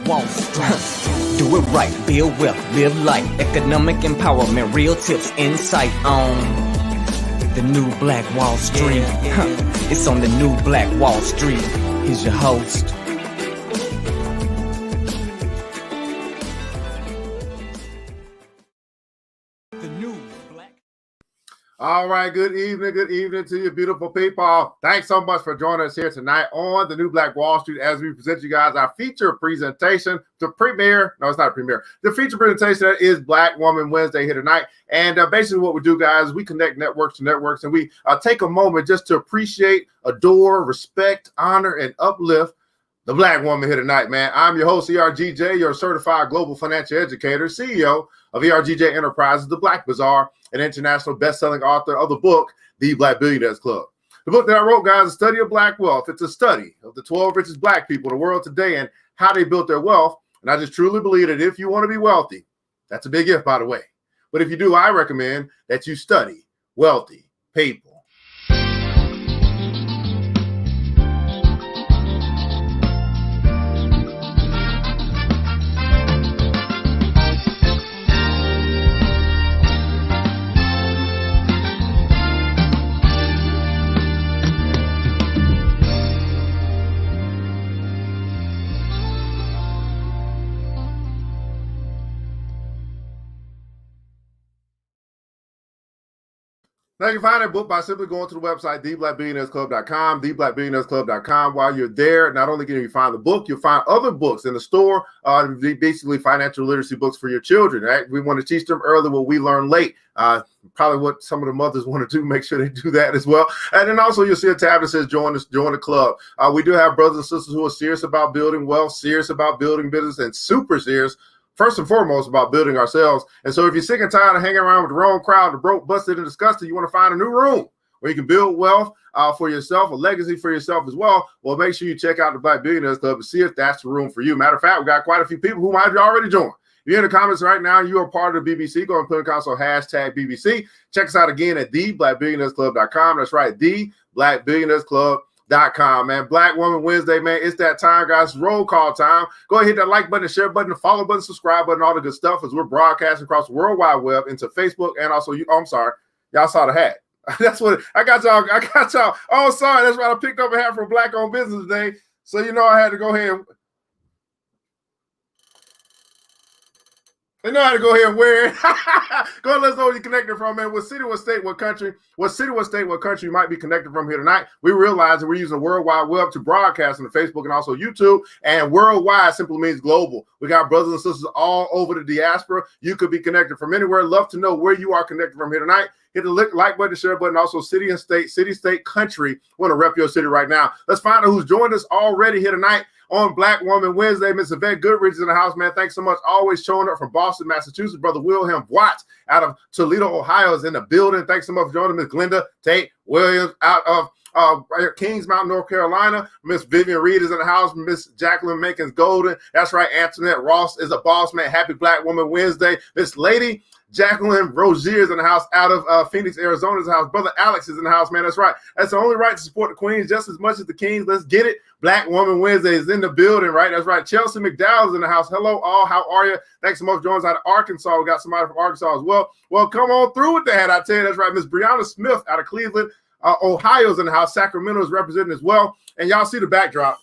Wall Street. Do it right, build wealth, live life, economic empowerment, real tips, insight on the new Black Wall Street. It's on the new Black Wall Street. Here's your host. All right, good evening to you beautiful people. Thanks so much for joining us here tonight on the new Black Wall Street as we present you guys our feature presentation, the feature presentation that is Black Woman Wednesday here tonight. And basically what we do, guys, we connect networks to networks, and we take a moment just to appreciate, adore, respect, honor, and uplift the Black woman here tonight, man. I'm your host, ERGJ, your certified global financial educator, CEO of ERGJ Enterprises, The Black Bazaar, an international best-selling author of the book, The Black Billionaires Club. The book that I wrote, guys, is a study of Black wealth. It's a study of the 12 richest Black people in the world today and how they built their wealth. And I just truly believe that if you want to be wealthy, that's a big if, by the way. But if you do, I recommend that you study wealthy people. Now, you can find that book by simply going to the website, theblackbillionairesclub.com, theblackbillionairesclub.com. While you're there, not only can you find the book, you'll find other books in the store, basically financial literacy books for your children, right? We want to teach them early what we learn late. Probably what some of the mothers want to do, make sure they do that as well. And then also you'll see a tab that says join the club. We do have brothers and sisters who are serious about building wealth, serious about building business, and super serious first and foremost about building ourselves. And so if you're sick and tired of hanging around with the wrong crowd, the broke, busted, and disgusted, you want to find a new room where you can build wealth for yourself, a legacy for yourself as well. Well, make sure you check out the Black Billionaires Club and see if that's the room for you. Matter of fact, we got quite a few people who might have already joined. If you're in the comments right now, you are part of the BBC, go and put in console hashtag BBC. Check us out again at theblackbillionairesclub.com. That's right, theblackbillionairesclub.com. Man. Black Woman Wednesday, man. It's that time, guys. Roll call time. Go ahead, hit that like button, the share button, the follow button, subscribe button, all the good stuff as we're broadcasting across the World Wide Web into Facebook and also I'm sorry, y'all saw the hat. That's what I got y'all. Oh, sorry. That's right. I picked up a hat from Black Owned Business Day. So I had to go ahead and they know how to go ahead and wear it. Go ahead, let us know where you're connected from, man. What city, what state, what country, you might be connected from here tonight. We realize that we're using the World Wide Web to broadcast on Facebook and also YouTube. And worldwide simply means global. We got brothers and sisters all over the diaspora. You could be connected from anywhere. Love to know where you are connected from here tonight. Hit the like button, share button, also city and state, country. Want to rep your city right now. Let's find out who's joined us already here tonight on Black Woman Wednesday. Miss Yvette Goodrich is in the house, man. Thanks so much. Always showing up from Boston, Massachusetts. Brother Wilhelm Watts out of Toledo, Ohio is in the building. Thanks so much for joining Miss Glenda Tate Williams out of Kings Mountain, North Carolina. Miss Vivian Reed is in the house. Miss Jacqueline Mankins Golden. That's right. Antoinette Ross is a boss, man. Happy Black Woman Wednesday. Miss Lady Jacqueline Rozier is in the house out of Phoenix, Arizona is in the house. Brother Alex is in the house, man. That's right. That's the only right to support the queens just as much as the kings. Let's get it. Black Woman Wednesday is in the building, right? That's right. Chelsea McDowell is in the house. Hello, all. How are you? Thanks so much for joining us out of Arkansas. We got somebody from Arkansas as well. Well, come on through with that. I tell you, that's right. Miss Brianna Smith out of Cleveland, Ohio is in the house. Sacramento is representing as well. And y'all see the backdrop.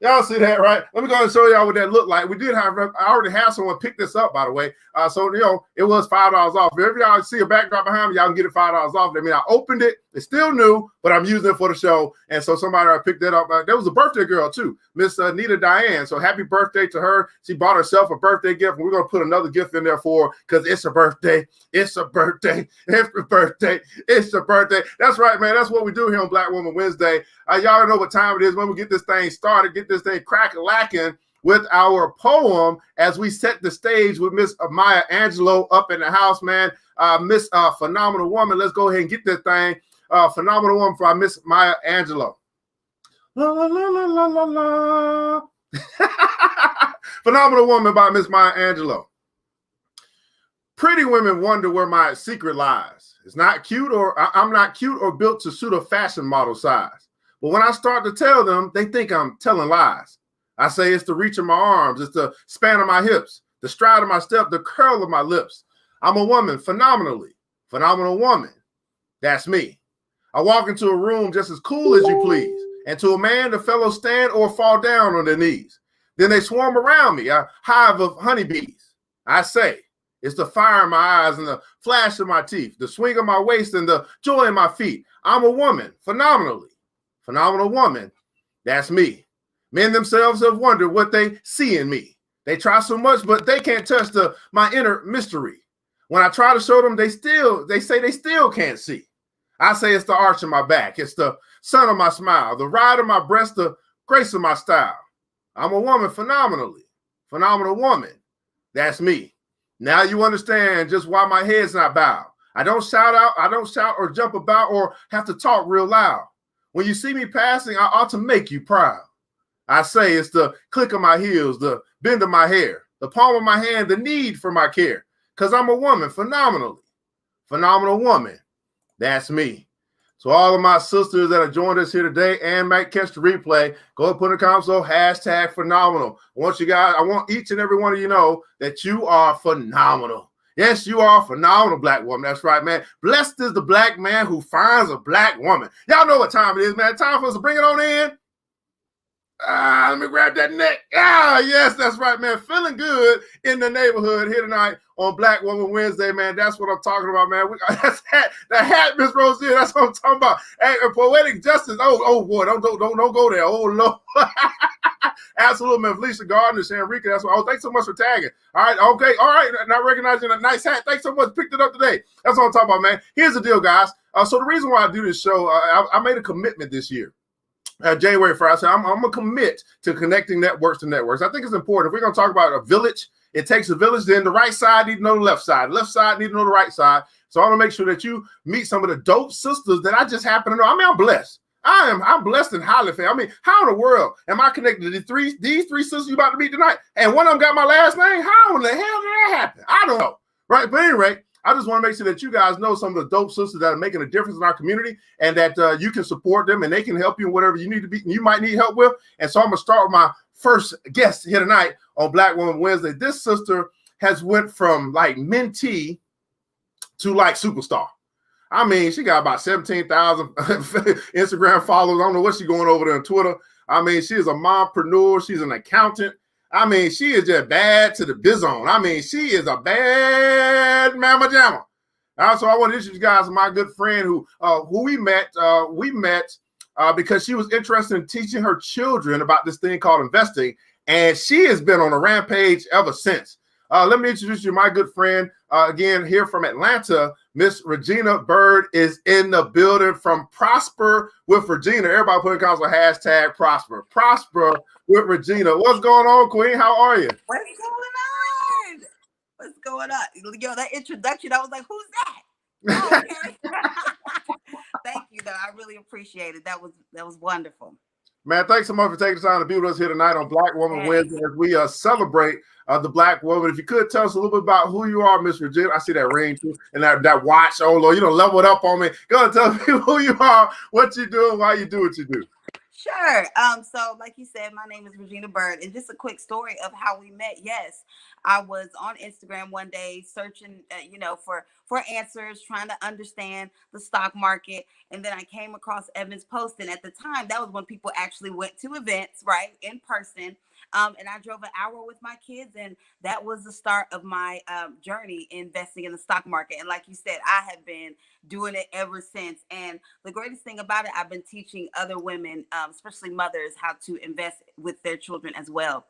Y'all see that, right? Let me go and show y'all what that looked like. I already have someone pick this up, by the way. So, it was $5 off. If y'all see a backdrop behind me, y'all can get it $5 off. I mean, I opened it. It's still new, but I'm using it for the show. And so somebody picked that up. There was a birthday girl, too, Miss Nita Diane. So happy birthday to her. She bought herself a birthday gift. And we're going to put another gift in there for her because it's her birthday. It's her birthday. It's her birthday. It's her birthday. That's right, man. That's what we do here on Black Woman Wednesday. Y'all know what time it is when we get this thing started, get this thing crack-a-lacking with our poem as we set the stage with Miss Maya Angelou up in the house, man. Miss Phenomenal Woman. Let's go ahead and get this thing. Phenomenal Woman by Miss Maya Angelou. La, la, la, la, la, la. Phenomenal Woman by Miss Maya Angelou. Pretty women wonder where my secret lies. It's not cute, or I'm not cute or built to suit a fashion model size. But when I start to tell them, they think I'm telling lies. I say it's the reach of my arms, it's the span of my hips, the stride of my step, the curl of my lips. I'm a woman, phenomenal woman. That's me. I walk into a room just as cool as you please, and to a man, the fellows stand or fall down on their knees. Then they swarm around me, a hive of honeybees. I say, it's the fire in my eyes and the flash of my teeth, the swing of my waist and the joy in my feet. I'm a woman, phenomenal woman. That's me. Men themselves have wondered what they see in me. They try so much, but they can't touch my inner mystery. When I try to show them, they say they still can't see. I say it's the arch of my back. It's the sun of my smile, the ride of my breast, the grace of my style. I'm a woman, phenomenal woman. That's me. Now you understand just why my head's not bowed. I don't shout or jump about or have to talk real loud. When you see me passing, I ought to make you proud. I say it's the click of my heels, the bend of my hair, the palm of my hand, the need for my care. Because I'm a woman, phenomenal woman. That's me. So all of my sisters that have joined us here today and might catch the replay, go and put in the comments below, #phenomenal. I want each and every one of you to know that you are phenomenal. Yes, you are a phenomenal black woman. That's right, man. Blessed is the black man who finds a black woman. Y'all know what time it is, man. Time for us to bring it on in. Let me grab that neck. Yes, that's right, man. Feeling good in the neighborhood here tonight on Black Woman Wednesday, man. That's what I'm talking about, man. The hat, Miss Rosie. That's what I'm talking about. Hey, poetic justice. Oh boy, don't go there. Oh Lord. Absolutely, man. Felicia Gardner, Shanrika. That's what. Oh, thanks so much for tagging. All right, okay, all right. Not recognizing a nice hat. Thanks so much. Picked it up today. That's what I'm talking about, man. Here's the deal, guys. So the reason why I do this show, I made a commitment this year. January 1st, I said, I'm going to commit to connecting networks to networks. I think it's important. If we're going to talk about a village, it takes a village, then the right side need to know the left side. Left side need to know the right side. So I want to make sure that you meet some of the dope sisters that I just happen to know. I mean, I'm blessed. I'm blessed and highly favored. I mean, how in the world am I connected to these three sisters you about to meet tonight? And one of them got my last name? How in the hell did that happen? I don't know. Right? But anyway, I just want to make sure that you guys know some of the dope sisters that are making a difference in our community and that you can support them and they can help you in whatever you might need help with. And so I'm going to start with my first guest here tonight on Black Woman Wednesday. This sister has went from like mentee to like superstar. I mean, she got about 17,000 Instagram followers. I don't know what she's going over there on Twitter. I mean, she is a mompreneur. She's an accountant. I mean, she is just bad to the bizone. I mean, she is a bad mama jamma. So I want to introduce you guys to my good friend who we met. We met because she was interested in teaching her children about this thing called investing, and she has been on a rampage ever since. Let me introduce you to my good friend, again, here from Atlanta. Miss Regina Byrd is in the building from Prosper with Regina. Everybody put in comments with #Prosper. Prosper with Regina. What's going on, Queen? How are you? What's going on? What's going on? Yo, that introduction, I was like, who's that? Okay. Thank you, though. I really appreciate it. That was wonderful. Man, thanks so much for taking the time to be with us here tonight on Black Woman Wednesday as we celebrate the Black woman. If you could tell us a little bit about who you are, Miss Regina. I see that ring too, and that watch. Oh Lord, you don't level it up on me. Go ahead and tell me who you are, what you do, and why you do what you do. Sure. So like you said, my name is Regina Byrd, and just a quick story of how we met. Yes, I was on Instagram one day searching, for answers, trying to understand the stock market, and then I came across Evan's post. And at the time, that was when people actually went to events, right, in person. And I drove an hour with my kids, and that was the start of my journey investing in the stock market. And like you said, I have been doing it ever since. And the greatest thing about it, I've been teaching other women, especially mothers, how to invest with their children as well.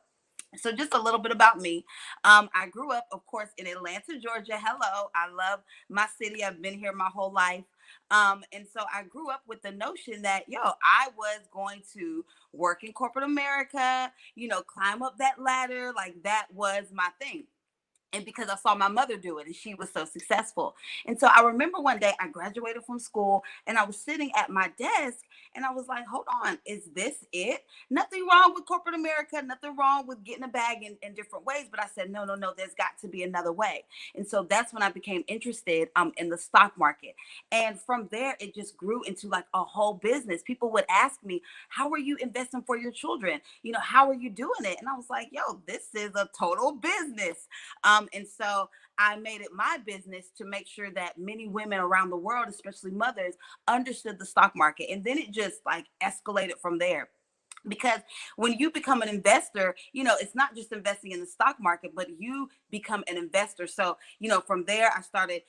So just a little bit about me. I grew up, of course, in Atlanta, Georgia. Hello. I love my city. I've been here my whole life. And so I grew up with the notion that, I was going to work in corporate America, climb up that ladder. Like that was my thing. and because I saw my mother do it and she was so successful. And so I remember one day I graduated from school and I was sitting at my desk and I was like, hold on, is this it? Nothing wrong with corporate America, nothing wrong with getting a bag in different ways. But I said, no, there's got to be another way. And so that's when I became interested in the stock market. And from there, it just grew into like a whole business. People would ask me, how are you investing for your children? How are you doing it? And I was like, yo, this is a total business. And so I made it my business to make sure that many women around the world, especially mothers, understood the stock market. And then it just like escalated from there. Because when you become an investor, it's not just investing in the stock market, but you become an investor. So, from there, I started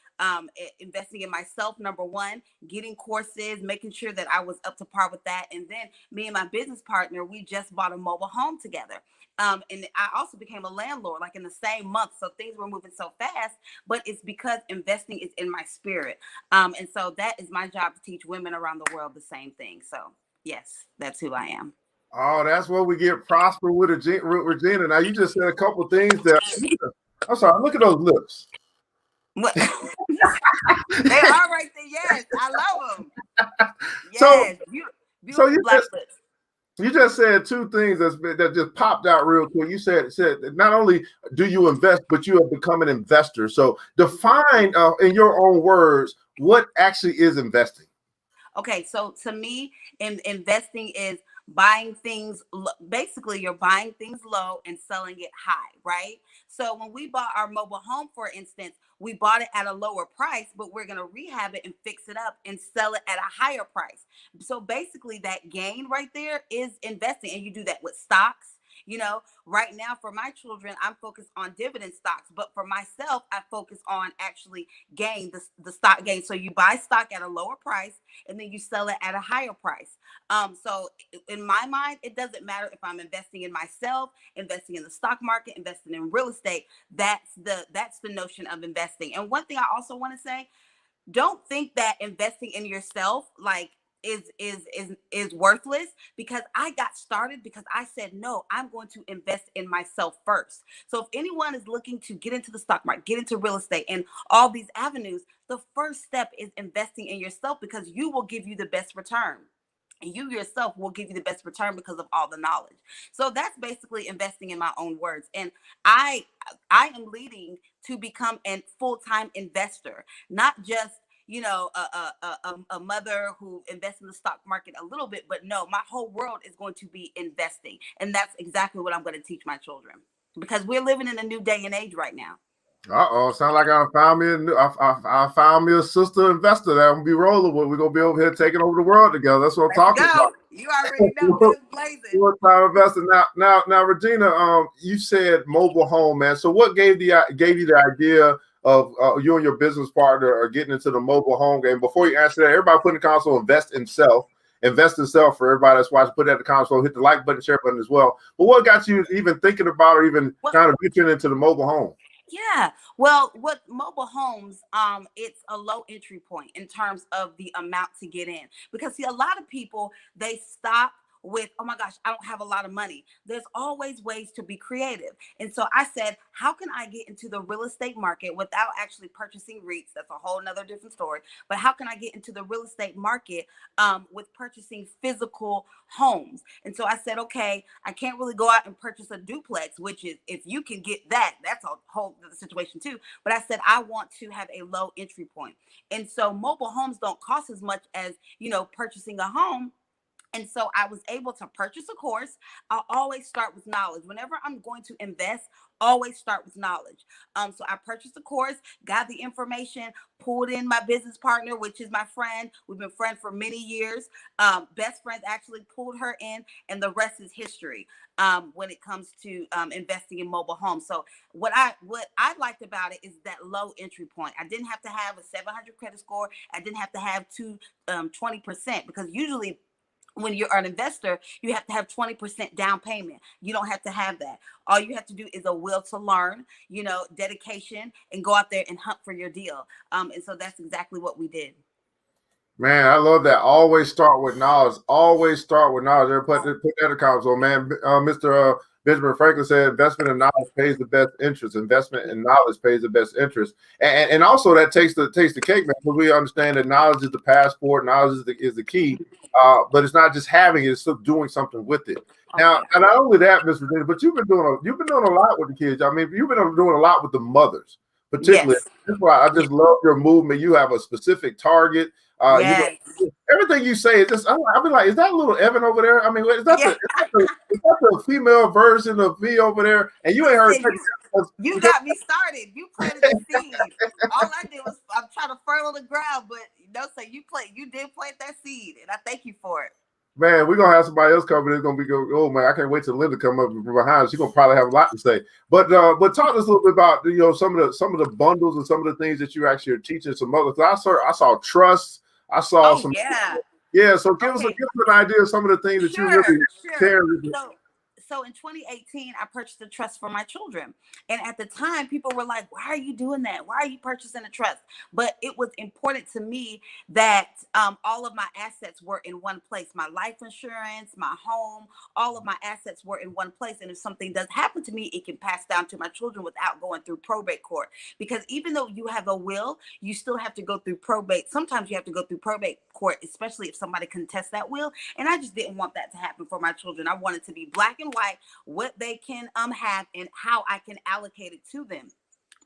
investing in myself, number one, getting courses, making sure that I was up to par with that. And then me and my business partner, we just bought a mobile home together. And I also became a landlord like in the same month. So things were moving so fast, but it's because investing is in my spirit. And so that is my job, to teach women around the world the same thing. So yes, that's who I am. Oh, that's where we get prosper with Regina. Now, you just said a couple of things that I'm sorry. Look at those lips. What? They are right there. Yes, I love them. Yes, so beautiful black lips. You just said two things that just popped out real quick. You said not only do you invest, but you have become an investor. So define in your own words what actually is investing. Okay, so to me, investing is buying things. Basically, you're buying things low and selling it high, right? So when we bought our mobile home, for instance, we bought it at a lower price, but we're going to rehab it and fix it up and sell it at a higher price. So basically, that gain right there is investing, and you do that with stocks. Right now for my children, I'm focused on dividend stocks, but for myself, I focus on actually the stock gain. So you buy stock at a lower price and then you sell it at a higher price. So in my mind, it doesn't matter if I'm investing in myself, investing in the stock market, investing in real estate. That's the notion of investing. And one thing I also want to say, don't think that investing in yourself is worthless, because I got started because I said, no, I'm going to invest in myself first. So if anyone is looking to get into the stock market, get into real estate and all these avenues, the first step is investing in yourself, because you will give you the best return. And you yourself will give you the best return because of all the knowledge. So that's basically investing, in my own words. And I am leading to become a full-time investor, not just a mother who invests in the stock market a little bit, but no, my whole world is going to be investing. And that's exactly what I'm going to teach my children, because we're living in a new day and age right now. Sound like I found me a sister investor that I'm gonna be rolling with. We're gonna be over here taking over the world together. That's what I'm talking about. You already know, guns blazing. Full-time investor. Now, Regina, you said mobile home, man. So what gave you the idea of you and your business partner are getting into the mobile home game? Before you answer that, everybody put in the console, invest in self for everybody that's watching. Put that in the console, hit the like button, share button as well. But what got you even thinking about, or even kind of venturing into the mobile home? Yeah, well, what mobile homes, it's a low entry point in terms of the amount to get in, because see, a lot of people, they stop with, oh my gosh, I don't have a lot of money. There's always ways to be creative. And so I said, how can I get into the real estate market without actually purchasing REITs? That's a whole nother different story. But how can I get into the real estate market with purchasing physical homes? And so I said, okay, I can't really go out and purchase a duplex, which is, if you can get that, that's a whole other situation too. But I said, I want to have a low entry point. And so mobile homes don't cost as much as, purchasing a home. And so I was able to purchase a course. I'll always start with knowledge. Whenever I'm going to invest, always start with knowledge. So I purchased a course, got the information, pulled in my business partner, which is my friend. We've been friends for many years. Best friends, actually pulled her in, and the rest is history when it comes to investing in mobile homes. So what I liked about it is that low entry point. I didn't have to have a 700 credit score. I didn't have to have 20%, because usually when you're an investor, you have to have 20% down payment. You don't have to have that. All you have to do is a will to learn, dedication, and go out there and hunt for your deal. And so that's exactly what we did. Man, I love that. Always start with knowledge. Always start with knowledge. Put that in the console, man. Benjamin Franklin said, investment in knowledge pays the best interest. Investment in knowledge pays the best interest. And also that takes the cake, man, because we understand that knowledge is the passport, knowledge is the key. But it's not just having it, it's still doing something with it. Now, and not only that, Ms. Regina, but you've been doing a lot with the kids. I mean, you've been doing a lot with the mothers, particularly. Yes. That's why I just love your movement. You have a specific target. Yes. Everything you say is just. I'll be like, is that little Evan over there? I mean, is that the female version of me over there? And you ain't heard. You got me started. You planted the seed. All I did was I'm trying to fertile the ground, but you did plant that seed, and I thank you for it. Man, we're gonna have somebody else coming. It's gonna be go. Oh man, I can't wait till Lynn to come up from behind. She's gonna probably have a lot to say. But talk to us a little bit about some of the bundles and some of the things that you actually are teaching some others. I saw trust. I saw some. Yeah. So give us an idea of some of the things that you really care. So in 2018, I purchased a trust for my children. And at the time, people were like, why are you doing that? Why are you purchasing a trust? But it was important to me that all of my assets were in one place. My life insurance, my home, all of my assets were in one place. And if something does happen to me, it can pass down to my children without going through probate court. Because even though you have a will, you still have to go through probate. Sometimes you have to go through probate court, especially if somebody contests that will. And I just didn't want that to happen for my children. I wanted to be black and white, what they can have and how I can allocate it to them.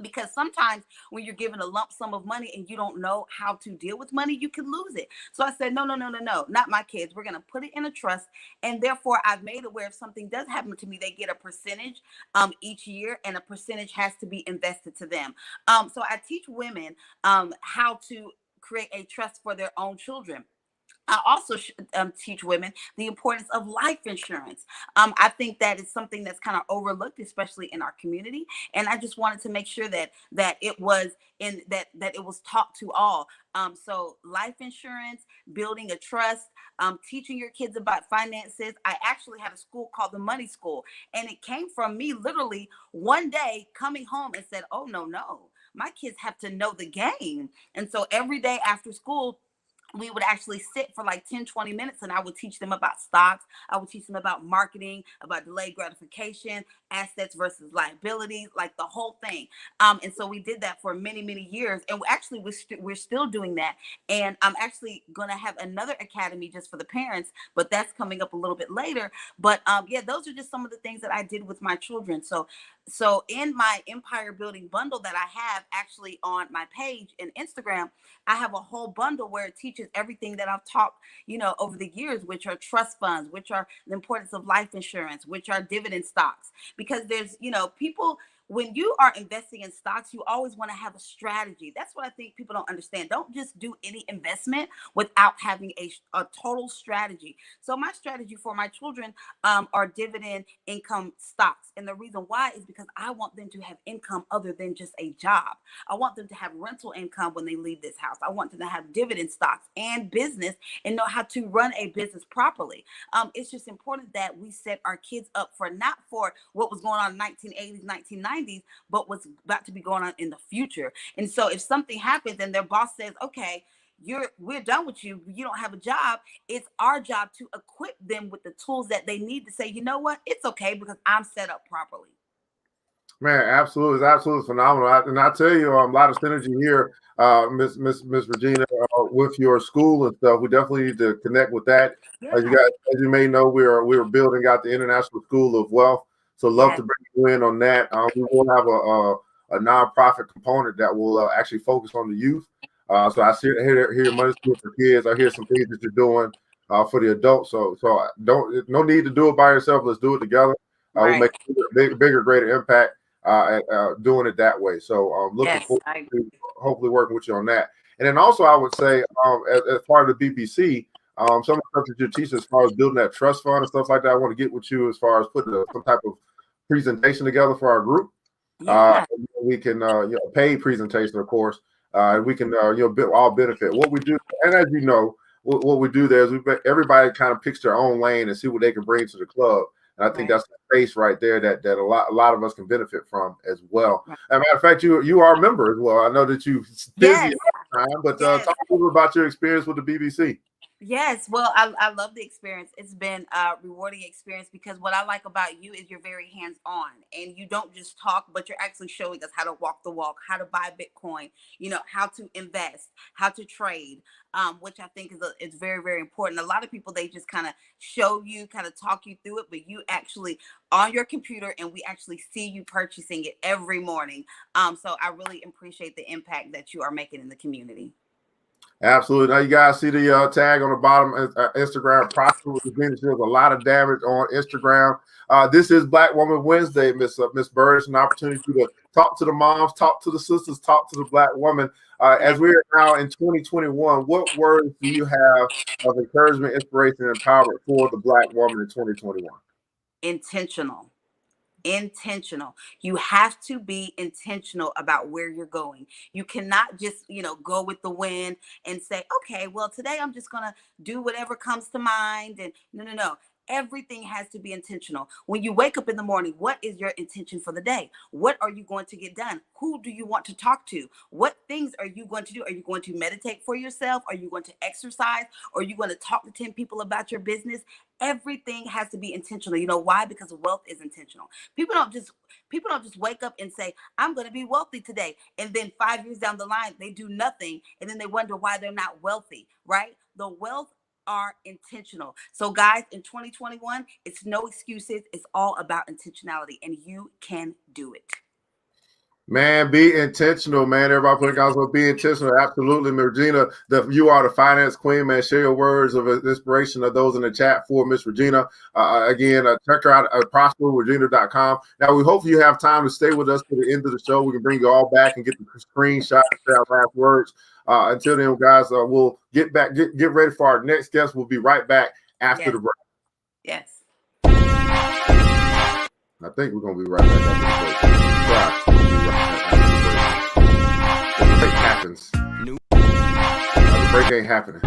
Because sometimes when you're given a lump sum of money and you don't know how to deal with money, you can lose it. So I said, no, not my kids. We're going to put it in a trust. And therefore, I've made it where if something does happen to me, they get a percentage each year, and a percentage has to be invested to them. So I teach women how to create a trust for their own children. I also teach women the importance of life insurance. I think that is something that's kind of overlooked, especially in our community. And I just wanted to make sure that it was that it was taught to all. So life insurance, building a trust, teaching your kids about finances. I actually had a school called the Money School, and it came from me literally one day coming home and said, oh, no, my kids have to know the game. And so every day after school, we would actually sit for like 10-20 minutes, and I would teach them about stocks. I would teach them about marketing, about delayed gratification, assets versus liabilities, like the whole thing. And so we did that for many, many years. And actually, we're still doing that. And I'm actually going to have another academy just for the parents, but that's coming up a little bit later. But yeah, those are just some of the things that I did with my children. So in my empire building bundle that I have actually on my page and Instagram, I have a whole bundle where it teaches everything that I've taught, over the years, which are trust funds, which are the importance of life insurance, which are dividend stocks. Because there's, people, when you are investing in stocks, you always want to have a strategy. That's what I think people don't understand. Don't just do any investment without having a total strategy. So my strategy for my children are dividend income stocks. And the reason why is because I want them to have income other than just a job. I want them to have rental income when they leave this house. I want them to have dividend stocks and business and know how to run a business properly. It's just important that we set our kids up for not for what was going on in 1980s, 1990s, but what's about to be going on in the future. And so if something happens and their boss says, okay, we're done with you, you don't have a job, it's our job to equip them with the tools that they need to say, you know what, it's okay because I'm set up properly. Man, absolutely, it's absolutely phenomenal. And I tell you, a lot of synergy here, Miss Regina, with your school and stuff. We definitely need to connect with that. Yeah. As you may know, we're building out the International School of Wealth. So love to bring you in on that. We will have a nonprofit component that will actually focus on the youth. So I hear your money school for kids. I hear some things that you're doing for the adults. So no need to do it by yourself. Let's do it together. We'll make a bigger, greater impact doing it that way. So looking forward to hopefully working with you on that. And then also I would say as part of the BBC, some of the stuff that you're teaching as far as building that trust fund and stuff like that, I want to get with you as far as putting some type of presentation together for our group. We can paid presentation, of course. We can all benefit. What we do, and as you know, what we do there is everybody kind of picks their own lane and see what they can bring to the club. And I think that's the space right there that a lot of us can benefit from as well. As a matter of fact, you are a member as well. I know that you're busy all the time, but talk a little bit about your experience with the BBC. Yes, well, I love the experience. It's been a rewarding experience because what I like about you is you're very hands-on and you don't just talk, but you're actually showing us how to walk the walk, how to buy Bitcoin, how to invest, how to trade, which I think is very, very important. A lot of people, they just kind of show you, kind of talk you through it, but you actually on your computer and we actually see you purchasing it every morning. So I really appreciate the impact that you are making in the community. Absolutely. Now you guys see the tag on the bottom, Instagram. Prosper with Regina. She does a lot of damage on Instagram. This is Black Woman Wednesday, Miss Byrd. It's an opportunity to talk to the moms, talk to the sisters, talk to the Black woman. As we are now in 2021, what words do you have of encouragement, inspiration, and empowerment for the Black woman in 2021? Intentional. You have to be intentional about where you're going. You cannot just, go with the wind and say, okay, well, today I'm just going to do whatever comes to mind. And no. Everything has to be intentional. When you wake up in the morning, what is your intention for the day? What are you going to get done? Who do you want to talk to? What things are you going to do? Are you going to meditate for yourself? Are you going to exercise? Are you going to talk to 10 people about your business? Everything has to be intentional. You know why? Because wealth is intentional. People don't just wake up and say, I'm going to be wealthy today. And then 5 years down the line, they do nothing. And then they wonder why they're not wealthy, right? The wealth are intentional. So guys, in 2021, it's no excuses. It's all about intentionality and you can do it. Man, be intentional, man. Everybody putting guys will be intentional. Absolutely, Regina. You are the finance queen, man. Share your words of inspiration of those in the chat for Miss Regina. Again, check her out at prosperregina.com. Now, we hope you have time to stay with us to the end of the show. We can bring you all back and get the screenshot and say our last words. Until then, guys, we'll get back, get ready for our next guest. We'll be right back after the break. Yes. I think we're going to be right back after the break. Try. The break happens. The break ain't happening.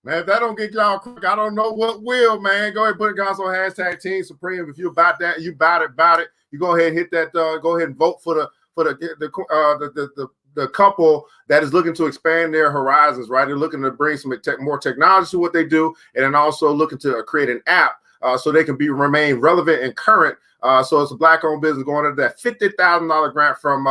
Man, if that don't get y'all quick, I don't know what will, man. Go ahead and put it guys on hashtag Team Supreme. If you about that, you about it. You go ahead and hit that. Go ahead and vote for the couple that is looking to expand their horizons. Right, they're looking to bring some more technology to what they do, and then also looking to create an app so they can remain relevant and current. So it's a Black-owned business going under that $50,000 grant from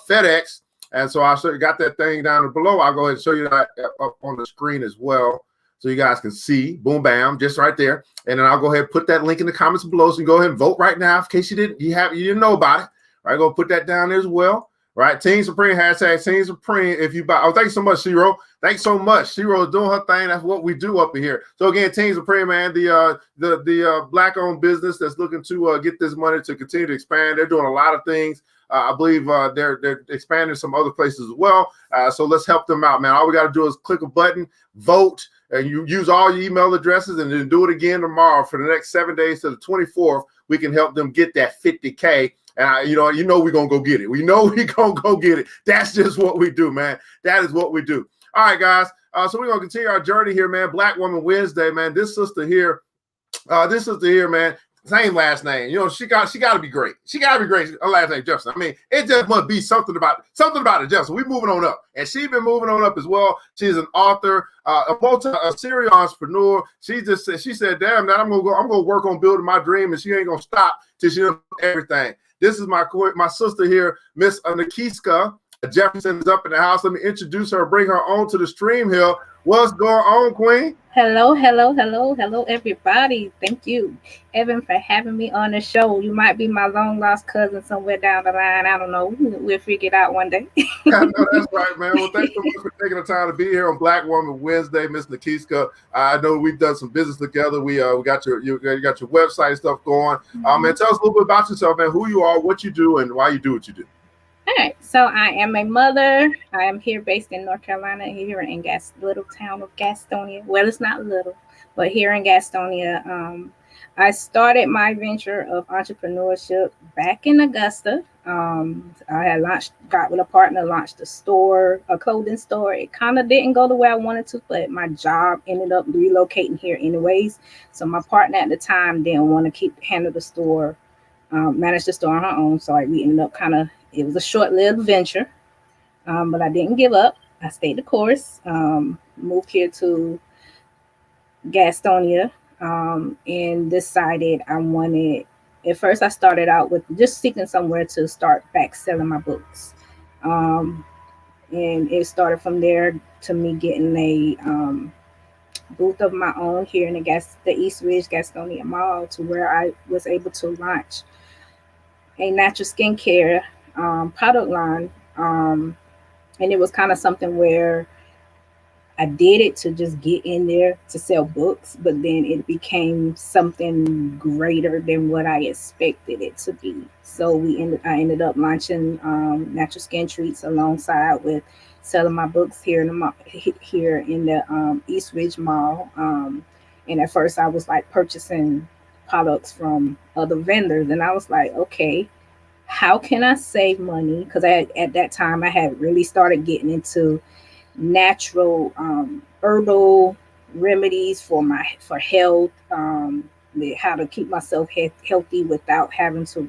FedEx. And so I got that thing down below. I'll go ahead and show you that up on the screen as well, so you guys can see. Boom, bam, just right there. And then I'll go ahead and put that link in the comments below, so you can go ahead and vote right now in case you didn't know about it. All right, go put that down there as well. Right, Team Supreme, hashtag Team Supreme. If you buy, thank you so much, Shiro. Thanks so much. Shiro is doing her thing. That's what we do up in here. So again, Team Supreme, man, the Black-owned business that's looking to get this money to continue to expand. They're doing a lot of things. I believe they're expanding some other places as well. So let's help them out, man. All we got to do is click a button, vote, and you use all your email addresses, and then do it again tomorrow for the next 7 days to the 24th. We can help them get that 50K. And you know we're gonna go get it. We know we're gonna go get it. That's just what we do, man. That is what we do. All right, guys. So we're gonna continue our journey here, man. Black Woman Wednesday, man. This sister here, man. Same last name. She got to be great. She got to be great. Her last name Jefferson. I mean, it just must be something about it, Jefferson. We moving on up, and she's been moving on up as well. She's an author, a serial entrepreneur. She said, "Damn, now I'm gonna work on building my dream, and she ain't gonna stop till she does everything." This is my sister here, Miss Nakiska. Jefferson is up in the house. Let me introduce her, bring her on to the stream here. What's going on, Queen? Hello, everybody. Thank you, Evan, for having me on the show. You might be my long lost cousin somewhere down the line. I don't know. We'll figure it out one day. I know that's right, man. Well, thanks so much for taking the time to be here on Black Woman Wednesday, Miss Nakiska. I know we've done some business together. We got you got your website and stuff going. Man, tell us a little bit about yourself, man. Who you are, what you do, and why you do what you do. All right, so I am a mother. I am here based in North Carolina, here in little town of Gastonia. Well, it's not little, but here in Gastonia. I started my venture of entrepreneurship back in Augusta. I had got with a partner, launched a clothing store. It kind of didn't go the way I wanted to, but my job ended up relocating here anyways. So my partner at the time didn't want to handle the store, manage the store on her own. So we ended up it was a short-lived venture, but I didn't give up. I stayed the course, moved here to Gastonia, and decided I wanted, at first I started out with just seeking somewhere to start back selling my books. And it started from there to me getting a booth of my own here in the East Ridge Gastonia Mall, to where I was able to launch a natural skincare product line, and it was kind of something where I did it to just get in there to sell books, but then it became something greater than what I expected it to be. So I ended up launching natural skin treats alongside with selling my books here in the East Ridge Mall. And at first I was like purchasing products from other vendors, and I was like, okay, how can I save money? Because at that time I had really started getting into natural herbal remedies for health, how to keep myself healthy without having to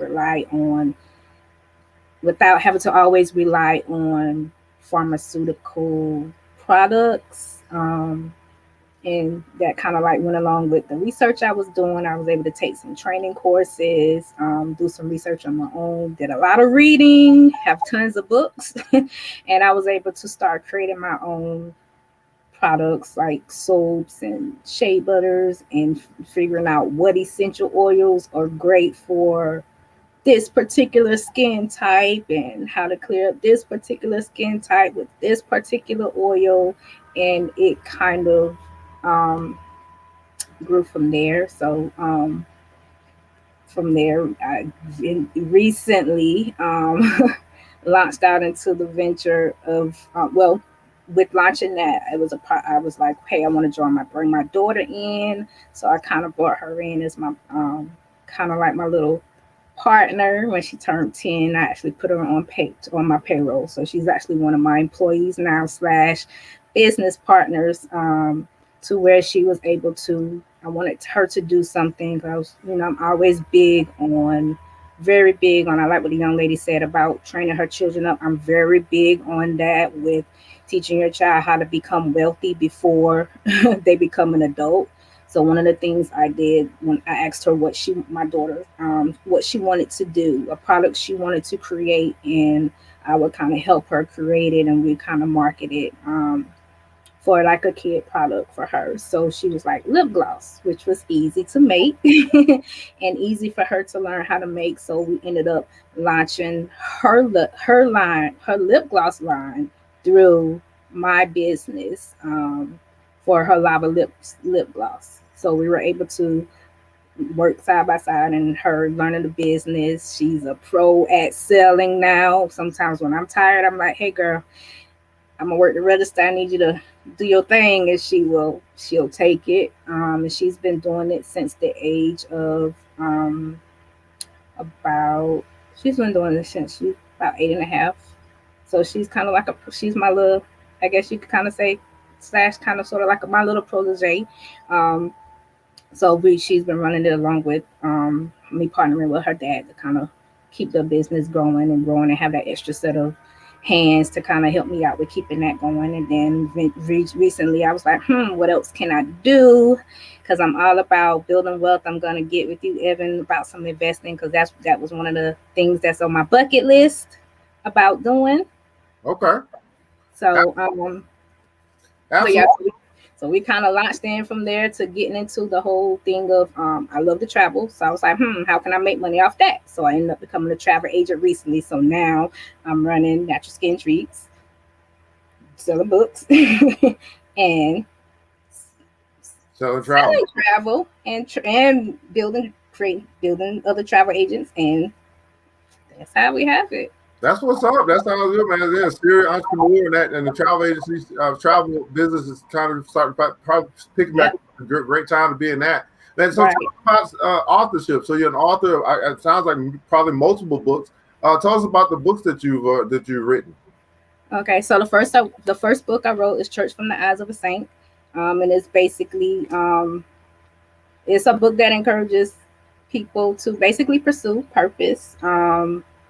always rely on pharmaceutical products. And that kind of like went along with the research I was doing. I was able to take some training courses, do some research on my own, did a lot of reading, have tons of books, and I was able to start creating my own products like soaps and shea butters, and figuring out what essential oils are great for this particular skin type and how to clear up this particular skin type with this particular oil. And it kind of grew from there. So from there, I recently launched out into the venture of with launching that, I was like, hey, I want to bring my daughter in. So I kind of brought her in as my kind of like my little partner. When she turned 10, I actually put her on my payroll. So she's actually one of my employees now / business partners, to where she was able to, I wanted her to do something. I was, I'm always very big on, I like what the young lady said about training her children up. I'm very big on that, with teaching your child how to become wealthy before they become an adult. So one of the things I did when I asked her what she wanted to do, a product she wanted to create, and I would kind of help her create it, and we kind of market it for like a kid product for her. So she was like lip gloss, which was easy to make and easy for her to learn how to make. So we ended up launching her lip gloss line through my business for her lava lip gloss. So we were able to work side by side, and her learning the business. She's a pro at selling now. Sometimes when I'm tired, I'm like, hey girl, I'm gonna work the register. I need you to do your thing, and she'll take it. And she's been doing it since the age of she's been doing it since she's about 8.5. So she's kind of like she's my little, I guess you could kind of say / kind of sort of like my little protege. So she's been running it along with me partnering with her dad to kind of keep the business growing and have that extra set of hands to kind of help me out with keeping that going. And then recently I was like, what else can I do? Because I'm all about building wealth. I'm going to get with you, Evan, about some investing, because that was one of the things that's on my bucket list about doing. Okay. So so yeah, Absolutely. so we kind of launched in from there to getting into the whole thing of I love to travel. So I was like, how can I make money off that? So I ended up becoming a travel agent recently. So now I'm running Natural Skin Treats, selling books, and Selling travel. selling travel and building other travel agents, and that's how we have it. That's what's up. That sounds good, man. Yeah, serious entrepreneur and that, and the travel agency, travel business is kind of starting probably picking back. Yep. A great time to be in that. Then, so Right. talk about authorship. So you're an author. It sounds like probably multiple books. Tell us about the books that you've written. Okay, so the first book I wrote is Church from the Eyes of a Saint, and it's basically it's a book that encourages people to basically pursue purpose,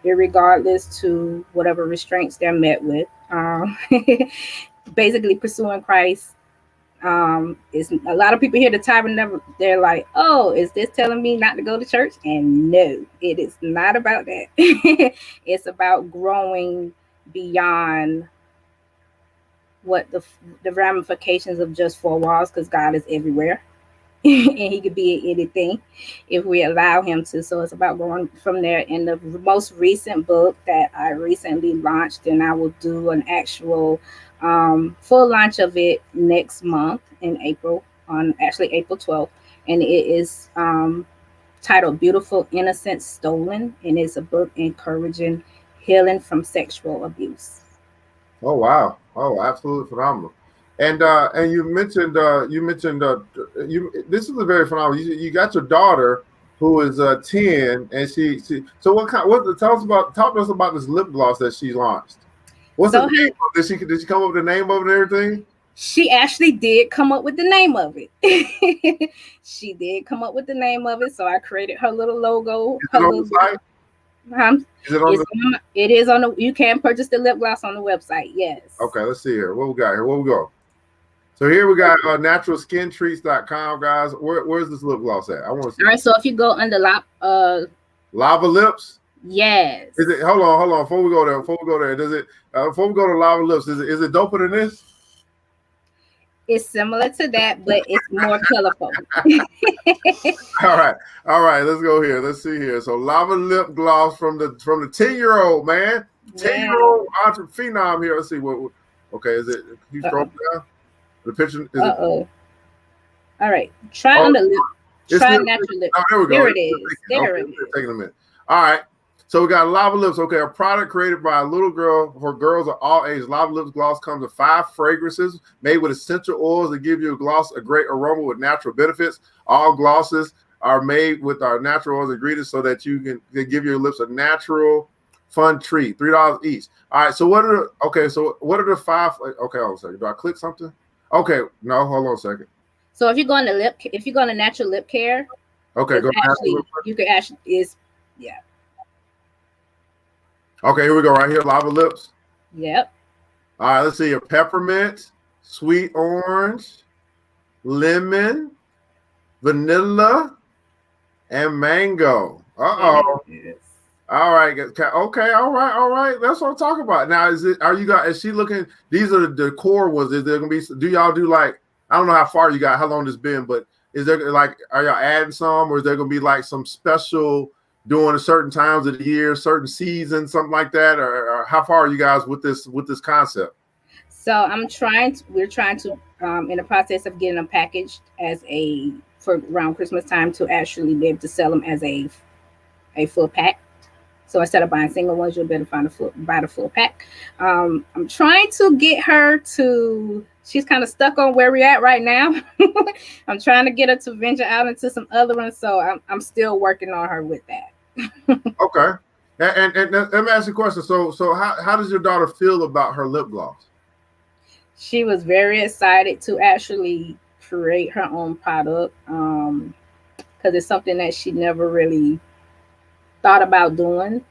regardless to whatever restraints they're met with. Basically, pursuing Christ. Is a lot of people hear the title and they're like, "Oh, is this telling me not to go to church?" And no, it is not about that. It's about growing beyond what the ramifications of just four walls, because God is everywhere. And he could be anything if we allow him to. So it's about going from there. In the most recent book that I recently launched, and I will do an actual full launch of it next month in April, on actually April 12th. And it is titled Beautiful Innocence Stolen, and it's a book encouraging healing from sexual abuse. Oh wow! Oh, absolutely phenomenal. And you. This is a very phenomenal. You got your daughter who is 10, and she. So what kind? What talk to us about this lip gloss that she launched. What's the So name? Did she come up with the name of it and everything? she actually did come up with the name of it. She did come up with the name of it. So I created her little logo, Is her it on the little site? Is it on the? it is on the, you can purchase the lip gloss on the website. Yes. Okay, let's see here. What we got here? What we go? So here we got naturalskintreats.com, guys. Where's this lip gloss at? I want to see. All right. So if you go under Lava Lips. yes. Is it? Hold on. Before we go there, does it? Before we go to Lava Lips, is it doper than this? It's similar to that, but it's more colorful. All right. Let's go here. Let's see here. So Lava Lip Gloss from the 10-year-old man, 10-year-old phenom here. Let's see what. Okay, is it? Can you scroll down? The picture. Is it? All right. Try on the lip. Try natural lip. Oh, there we go. There it is. There it is. Taking a minute. All right. So we got Lava Lips. Okay, a product created by a little girl for girls of all ages. Lava Lips gloss comes with 5 fragrances made with essential oils that give you a great aroma with natural benefits. All glosses are made with our natural oils ingredients so that you can give your lips a natural, fun treat. $3 each. All right. So what are the 5? Okay, hold on a second. Do I click something? Okay. No, hold on a second. So if you go on the natural lip care, okay, you can actually yeah. Okay, here we go. Right here, Lava Lips. Yep. All right, let's see here. Peppermint, sweet orange, lemon, vanilla, and mango. Uh-oh. Yes. All right. Okay. All right. That's what I'm talking about. Now, is she looking, these are the core ones. Is there going to be, do y'all do like, I don't know how far you got, how long it's been, but is there like, are y'all adding some, or is there going to be like some special during certain times of the year, certain seasons, something like that? Or how far are you guys with this concept? So we're trying to, in the process of getting them packaged for around Christmas time, to actually be able to sell them as a full pack. So instead of buying single ones, you'll be able to buy the full pack. I'm trying to get her to, she's kind of stuck on where we're at right now. I'm trying to get her to venture out into some other ones. So I'm still working on her with that. Okay. And let me ask you a question. So how does your daughter feel about her lip gloss? She was very excited to actually create her own product, because it's something that she never really thought about doing.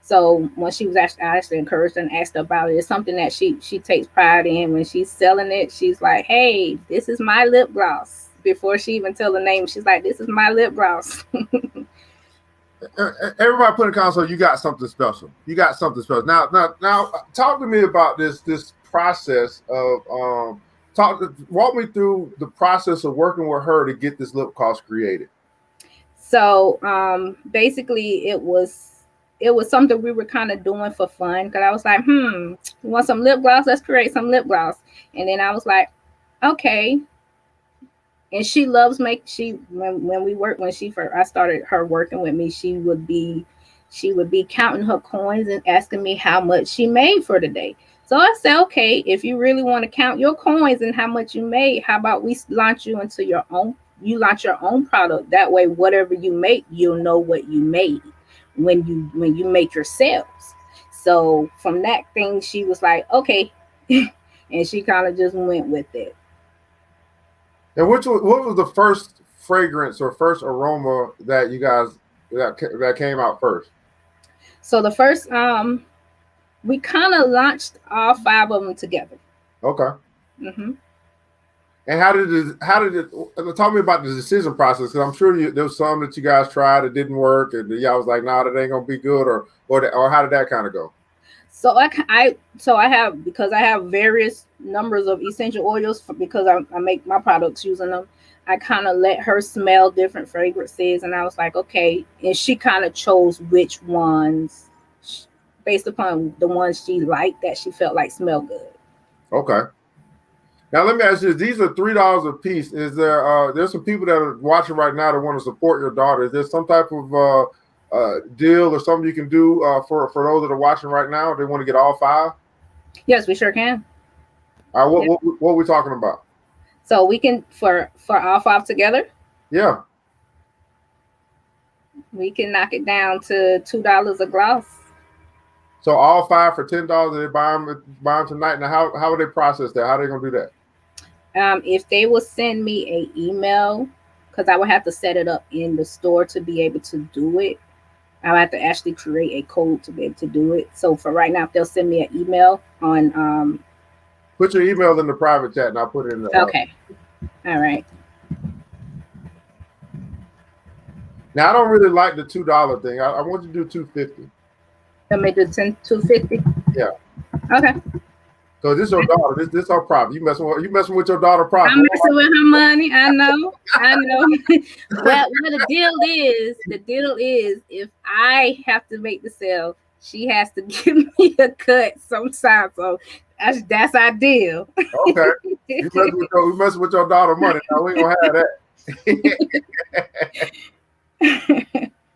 So when she was I actually encouraged her and asked her about it. It's something that she takes pride in. When she's selling it, she's like, "Hey, this is my lip gloss." Before she even tell the name, she's like, "This is my lip gloss." Everybody put in console. You got something special. You got something special. Now, talk to me about this process of walk me through the process of working with her to get this lip gloss created. So basically, it was something we were kind of doing for fun, because I was like, you want some lip gloss? Let's create some lip gloss. And then I was like, okay. And she loves I started her working with me, she would be counting her coins and asking me how much she made for the day. So I said, okay, if you really want to count your coins and how much you made, how about we launch you into your own product? That way, whatever you make, you'll know what you made when you make your sales. So from that thing, she was like, okay. And she kind of just went with it. And what was the first fragrance or first aroma that you guys that came out first? So the first, we kind of launched all 5 of them together. Okay. Mm-hmm. And how did it? Talk me about the decision process, because I'm sure there was some that you guys tried that didn't work, and y'all was like, "Nah, that ain't gonna be good," or how did that kind of go? So I have various numbers of essential oils because I make my products using them. I kind of let her smell different fragrances, and I was like, okay. And she kind of chose which ones based upon the ones she liked, that she felt like smelled good. Okay. Now let me ask you: these are $3 a piece. Is there? There's some people that are watching right now that want to support your daughter. Is there some type of deal or something you can do for those that are watching right now? They want to get all 5. Yes, we sure can. All right, what are we talking about? So we can for all 5 together. Yeah, we can knock it down to $2 a gloss. So all 5 for $10. They buy them tonight. Now, how would they process that? How are they gonna do that? If they will send me an email, because I would have to set it up in the store to be able to do it. I would have to actually create a code to be able to do it. So for right now, if they'll send me an email on put your email in the private chat and I'll put it in the okay. All right. Now I don't really like the $2 thing. I want you to do $2.50. Let me do $2.50. Yeah. Okay. So this is your daughter. This her profit. You messing with your daughter profit. I'm messing with her money. I know. Well, the deal is, if I have to make the sale, she has to give me a cut sometimes. So that's our deal. Okay. You messing with your daughter money. Now we ain't gonna have that.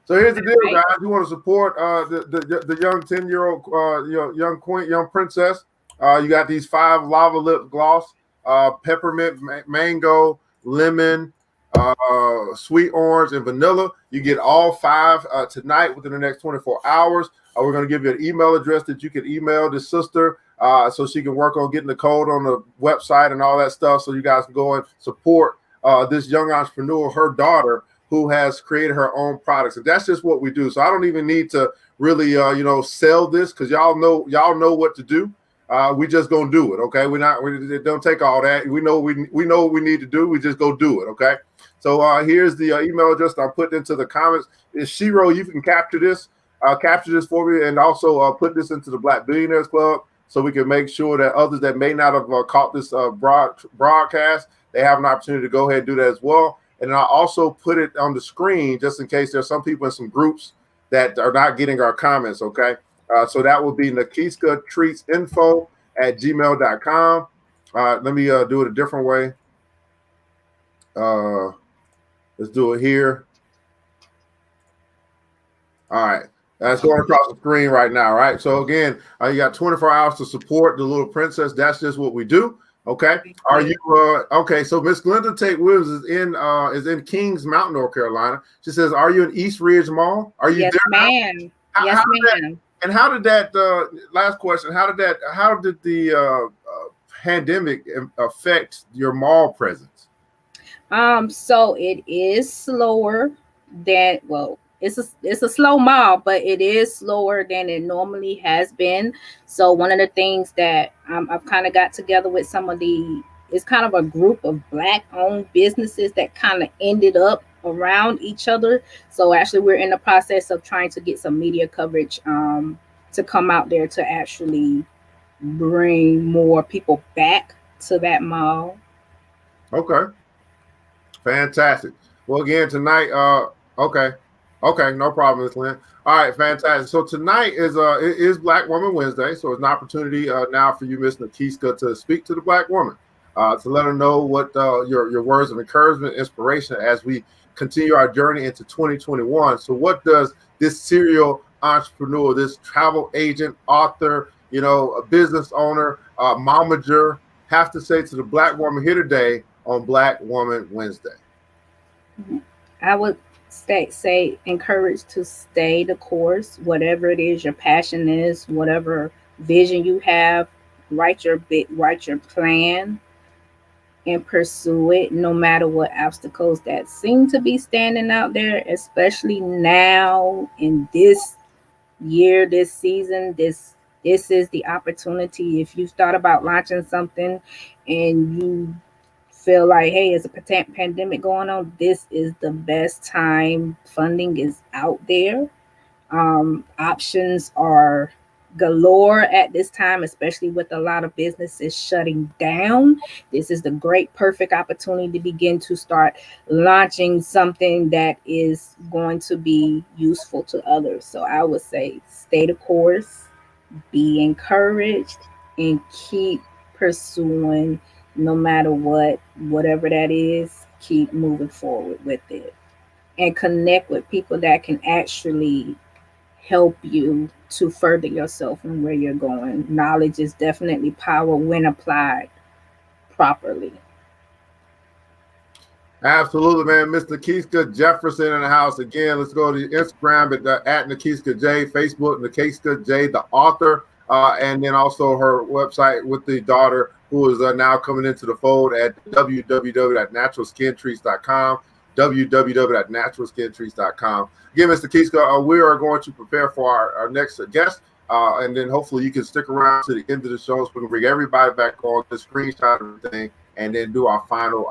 So here's the deal, guys. You want to support the young 10-year-old young queen, young princess. You got these 5 lava lip gloss, peppermint, mango, lemon, sweet orange, and vanilla. You get all 5 tonight within the next 24 hours. We're going to give you an email address that you can email the sister so she can work on getting the code on the website and all that stuff, so you guys can go and support this young entrepreneur, her daughter, who has created her own products. And that's just what we do. So I don't even need to really sell this, because y'all know what to do. We just gonna do it, okay? We don't take all that. We know what we need to do. We just go do it, okay? So here's the email address that I put into the comments. Is Shiro? You can capture this for me, and also put this into the Black Billionaires Club, so we can make sure that others that may not have caught this broadcast, they have an opportunity to go ahead and do that as well. And I'll also put it on the screen just in case there's some people in some groups that are not getting our comments, okay? So that will be Nakiska Treats Info at gmail.com. Let me do it a different way. Let's do it here. All right. That's going across the screen right now, right? So again, you got 24 hours to support the little princess. That's just what we do. Okay. Are you okay? So Miss Glenda Tate Williams is in Kings Mountain, North Carolina. She says, "Are you in East Ridge Mall? Are you yes, there?" Ma'am. Yes, ma'am. And how did that? Last question. How did the pandemic affect your mall presence? So it is slower than It's a slow mall, but it is slower than it normally has been. So one of the things that I've kind of got together with it's kind of a group of Black-owned businesses that kind of ended up around each other. So actually, we're in the process of trying to get some media coverage to come out there to actually bring more people back to that mall. Okay. Fantastic. Well, again, tonight, okay. Okay, no problem, Ms. Lynn. All right, fantastic. So tonight it is Black Woman Wednesday, so it's an opportunity now for you, Miss Nakiska, to speak to the Black woman, to let her know what your words of encouragement, inspiration as we continue our journey into 2021. So what does this serial entrepreneur, this travel agent, author, a business owner, momager have to say to the Black woman here today on Black Woman Wednesday? I would say encouraged to stay the course, whatever it is your passion is, whatever vision you have, write your plan and pursue it, no matter what obstacles that seem to be standing out there, especially now in this year, this season. This is the opportunity. If you've thought about launching something and you feel like, hey, it's a pandemic going on, this is the best time. Funding is out there. Options are galore at this time, especially with a lot of businesses shutting down. This is the great, perfect opportunity to begin to start launching something that is going to be useful to others. So I would say stay the course, be encouraged, and keep pursuing no matter whatever that is. Keep moving forward with it and connect with people that can actually help you to further yourself and where you're going. Knowledge is definitely power when applied properly. Absolutely, man. Miss Nakiska Jefferson in the house. Again, let's go to Instagram at Nakiska J, Facebook Nakiska J, the author, and then also her website with the daughter who is now coming into the fold at www.naturalskintreats.com, www.naturalskintreats.com. Again, Mr. Nakiska, we are going to prepare for our next guest, and then hopefully you can stick around to the end of the show so we can bring everybody back on the screenshot and everything, and then do our final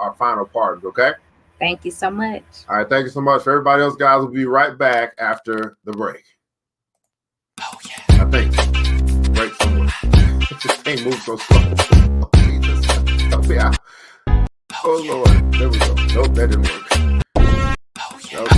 part. Okay. Thank you so much. All right. Thank you so much. For everybody else, guys, we'll be right back after the break. Oh yeah. I think break somewhere. Just can't move so slow. Oh, Jesus. Help me out. Oh Lord. There we go. Nope, that didn't work. Oh yeah. Nope.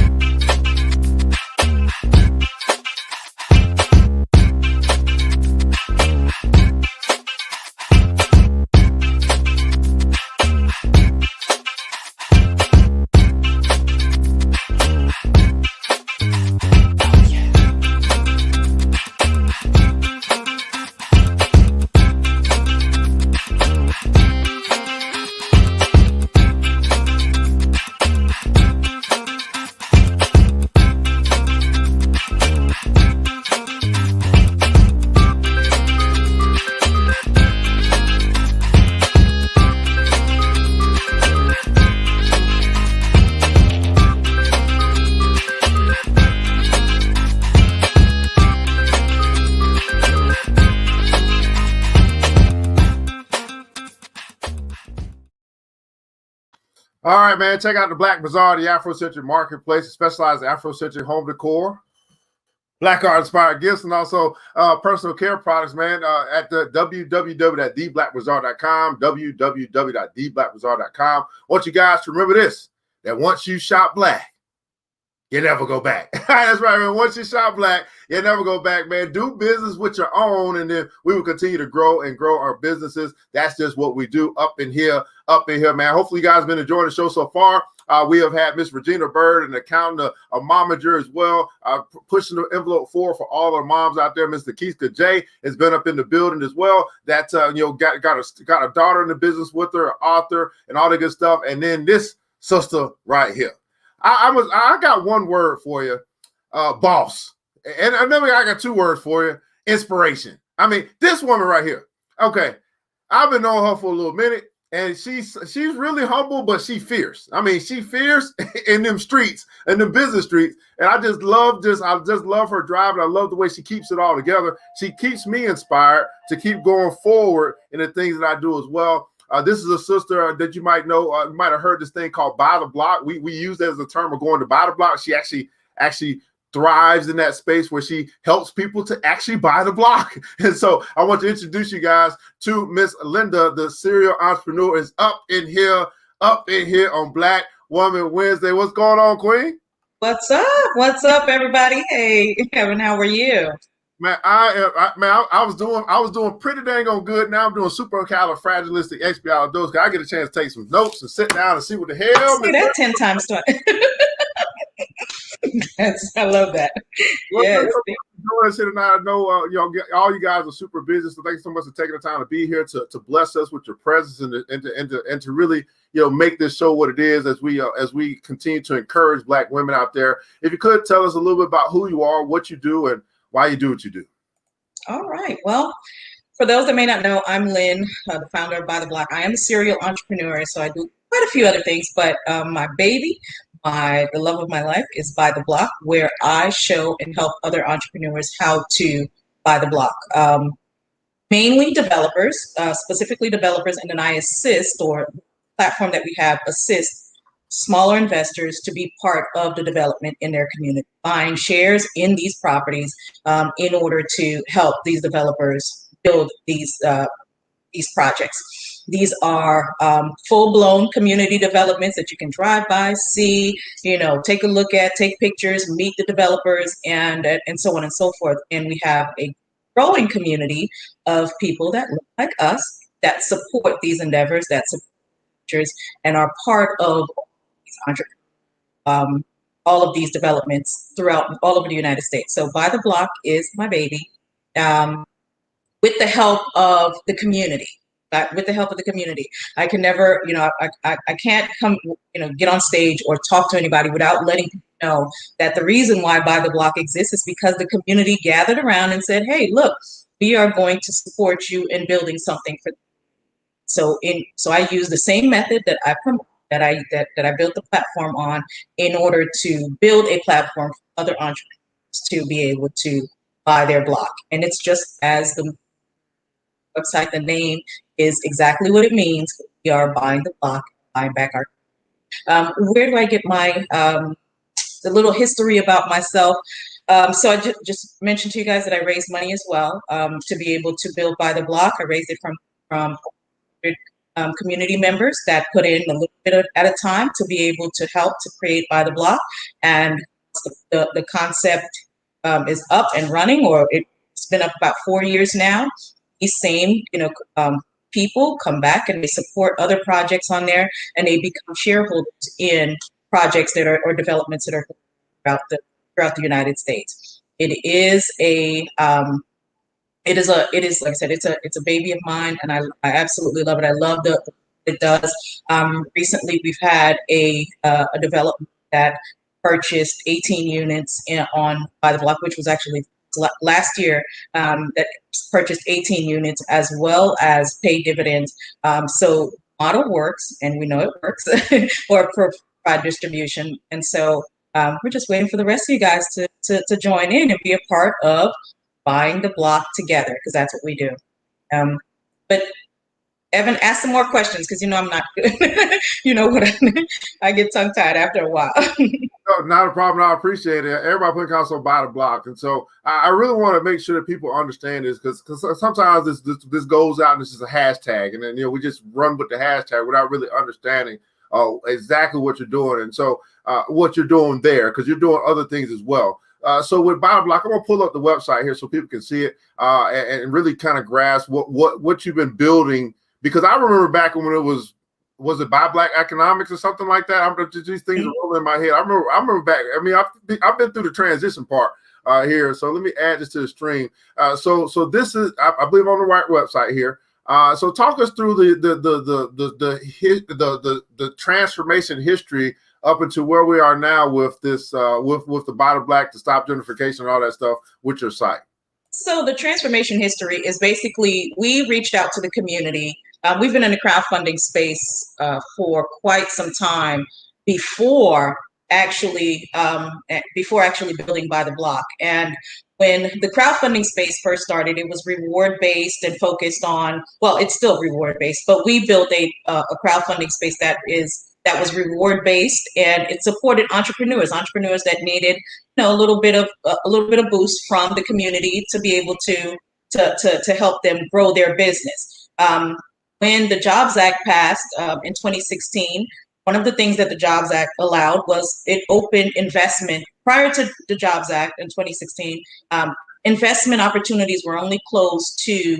All right, man. Check out the Black Bazaar, the Afrocentric marketplace, specialized in Afrocentric home decor, Black art inspired gifts, and also personal care products, man, at the www.theblackbazaar.com, www.theblackbazaar.com. I want you guys to remember this, that once you shop Black, you never go back. That's right, man. Once you shop Black, you never go back, man. Do business with your own, and then we will continue to grow our businesses. That's just what we do up in here, man. Hopefully, you guys have been enjoying the show so far. We have had Miss Regina Byrd, an accountant, a momager as well, pushing the envelope for all our moms out there. Miss Nakiska J has been up in the building as well. That got a daughter in the business with her, an author, and all the good stuff. And then this sister right here. I got one word for you, boss. And I got two words for you, inspiration. I mean, this woman right here. Okay, I've been knowing her for a little minute, and she's really humble, but she fierce. I mean, she fierce in them streets, in the business streets. And I just love her drive, and I love the way she keeps it all together. She keeps me inspired to keep going forward in the things that I do as well. This is a sister that you might know, you might have heard this thing called buy the block. We use it as a term of going to buy the block. She actually thrives in that space where she helps people to actually buy the block. And so I want to introduce you guys to Miss Linda, the serial entrepreneur, is up in here on Black Woman Wednesday. What's going on, Queen? What's up? What's up, everybody? Hey, Kevin, how are you? Man, I was doing pretty dang on good. Now I'm doing supercalifragilisticexpialidocious. I get a chance to take some notes and sit down and see what the hell. Say that 10 times twice. I love that. Yes. And I know all you guys are super busy, so thanks so much for taking the time to be here to bless us with your presence and to really make this show what it is as we continue to encourage Black women out there. If you could tell us a little bit about who you are, what you do, and why you do what you do. All right. Well, for those that may not know, I'm Lynn, the founder of Buy the Block. I am a serial entrepreneur, so I do quite a few other things, but my baby, the love of my life, is Buy the Block, where I show and help other entrepreneurs how to buy the block. Mainly developers, specifically developers, and then I assist, or platform that we have assists smaller investors to be part of the development in their community, buying shares in these properties in order to help these developers build these projects. These are full-blown community developments that you can drive by, see, take a look at, take pictures, meet the developers, and so on and so forth. And we have a growing community of people that look like us, that support these endeavors, that support and are part of all of these developments throughout all over the United States. So Buy the Block is my baby, with the help of the community. With the help of the community, I can never, I can't come, get on stage or talk to anybody without letting people know that the reason why Buy the Block exists is because the community gathered around and said, "Hey, look, we are going to support you in building something for." So I use the same method that I built the platform on in order to build a platform for other entrepreneurs to be able to buy their block. And it's just as the website, the name is exactly what it means. We are buying the block, buying back our. Where do I get my the little history about myself? So I just mentioned to you guys that I raised money as well to be able to build Buy the Block. I raised it from community members that put in a little bit at a time to be able to help to create Buy the Block. And the concept is up and running, or it's been up about 4 years now. These same people come back and they support other projects on there, and they become shareholders in projects that are, or developments that are throughout the United States. It is like I said, it's a baby of mine, and I absolutely love it. I love what it does. Recently, we've had a development that purchased 18 units on Buy the Block, which was actually last year, that purchased 18 units as well as paid dividends. So model works, and we know it works for provide distribution. And so we're just waiting for the rest of you guys to join in and be a part of buying the block together, because that's what we do. But Evan, ask some more questions, because I'm not good. What I get tongue tied after a while. No, not a problem. I appreciate it. Everybody put console Buy the Block, and so I really want to make sure that people understand this, because sometimes this goes out and this is a hashtag, and then we just run with the hashtag without really understanding exactly what you're doing, and so what you're doing there, because you're doing other things as well. So with Buy the Block, I'm gonna pull up the website here so people can see it and really kind of grasp what you've been building. Because I remember back when it was it Buy Black Economics or something like that? These things are rolling in my head. I remember back. I mean, I've been through the transition part here. So let me add this to the stream. So this is, I believe, on the right website here. So talk us through the transformation history up into where we are now with this with the Buy the Black to stop gentrification and all that stuff with your site. So the transformation history is basically, we reached out to the community. We've been in the crowdfunding space for quite some time before actually building Buy the Block. And when the crowdfunding space first started, it was reward-based and focused on, well, it's still reward-based, but we built a crowdfunding space that was reward-based, and it supported entrepreneurs that needed, a little bit of boost from the community to be able to help them grow their business. When the Jobs Act passed in 2016, one of the things that the Jobs Act allowed was it opened investment. Prior to the Jobs Act in 2016, investment opportunities were only closed to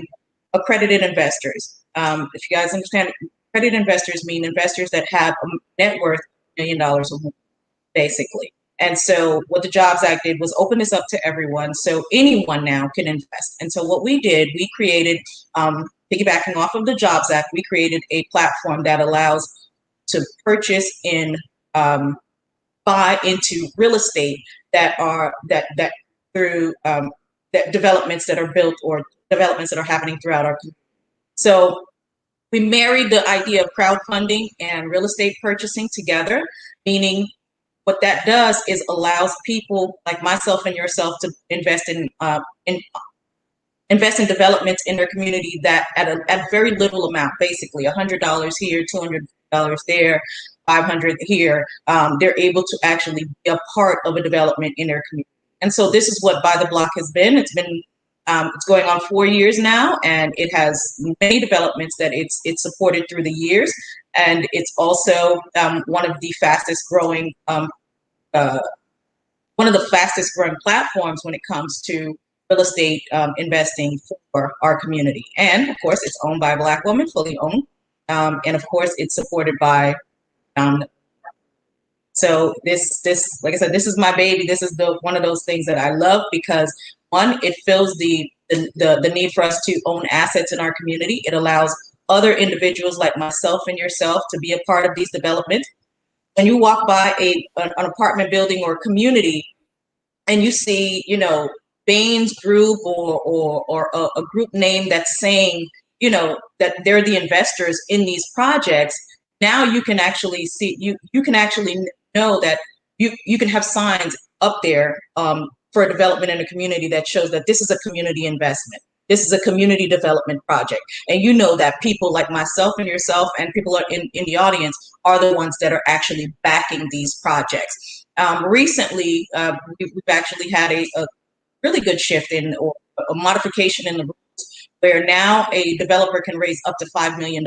accredited investors. If you guys understand, accredited investors mean investors that have a net worth of $1 million or more, basically. And so what the Jobs Act did was open this up to everyone, so anyone now can invest. And so what we did, we created, piggybacking off of the Jobs Act, we created a platform that allows to purchase and buy into real estate that through that developments that are built or developments that are happening throughout our community. So we married the idea of crowdfunding and real estate purchasing together, meaning what that does is allows people like myself and yourself to invest in developments in their community that at very little amount, basically $100 here, $200 there, $500 here. They're able to actually be a part of a development in their community. And so this is what By the Block has been. It's going on 4 years now, and it has many developments that it's supported through the years. And it's also one of the fastest growing platforms when it comes to real estate investing for our community. And of course, it's owned by a Black woman, fully owned. And of course, it's supported by so this, like I said, this is my baby. This is one of those things that I love because one, it fills the need for us to own assets in our community. It allows other individuals like myself and yourself to be a part of these developments. When you walk by an apartment building or community and you see, Baines Group or a group name that's saying, that they're the investors in these projects, now you can actually see, you can actually know that you can have signs up there for a development in a community that shows that this is a community investment. This is a community development project. And you know that people like myself and yourself and people are in the audience are the ones that are actually backing these projects. Recently, we've actually had a really good shift in or a modification in the rules where now a developer can raise up to $5 million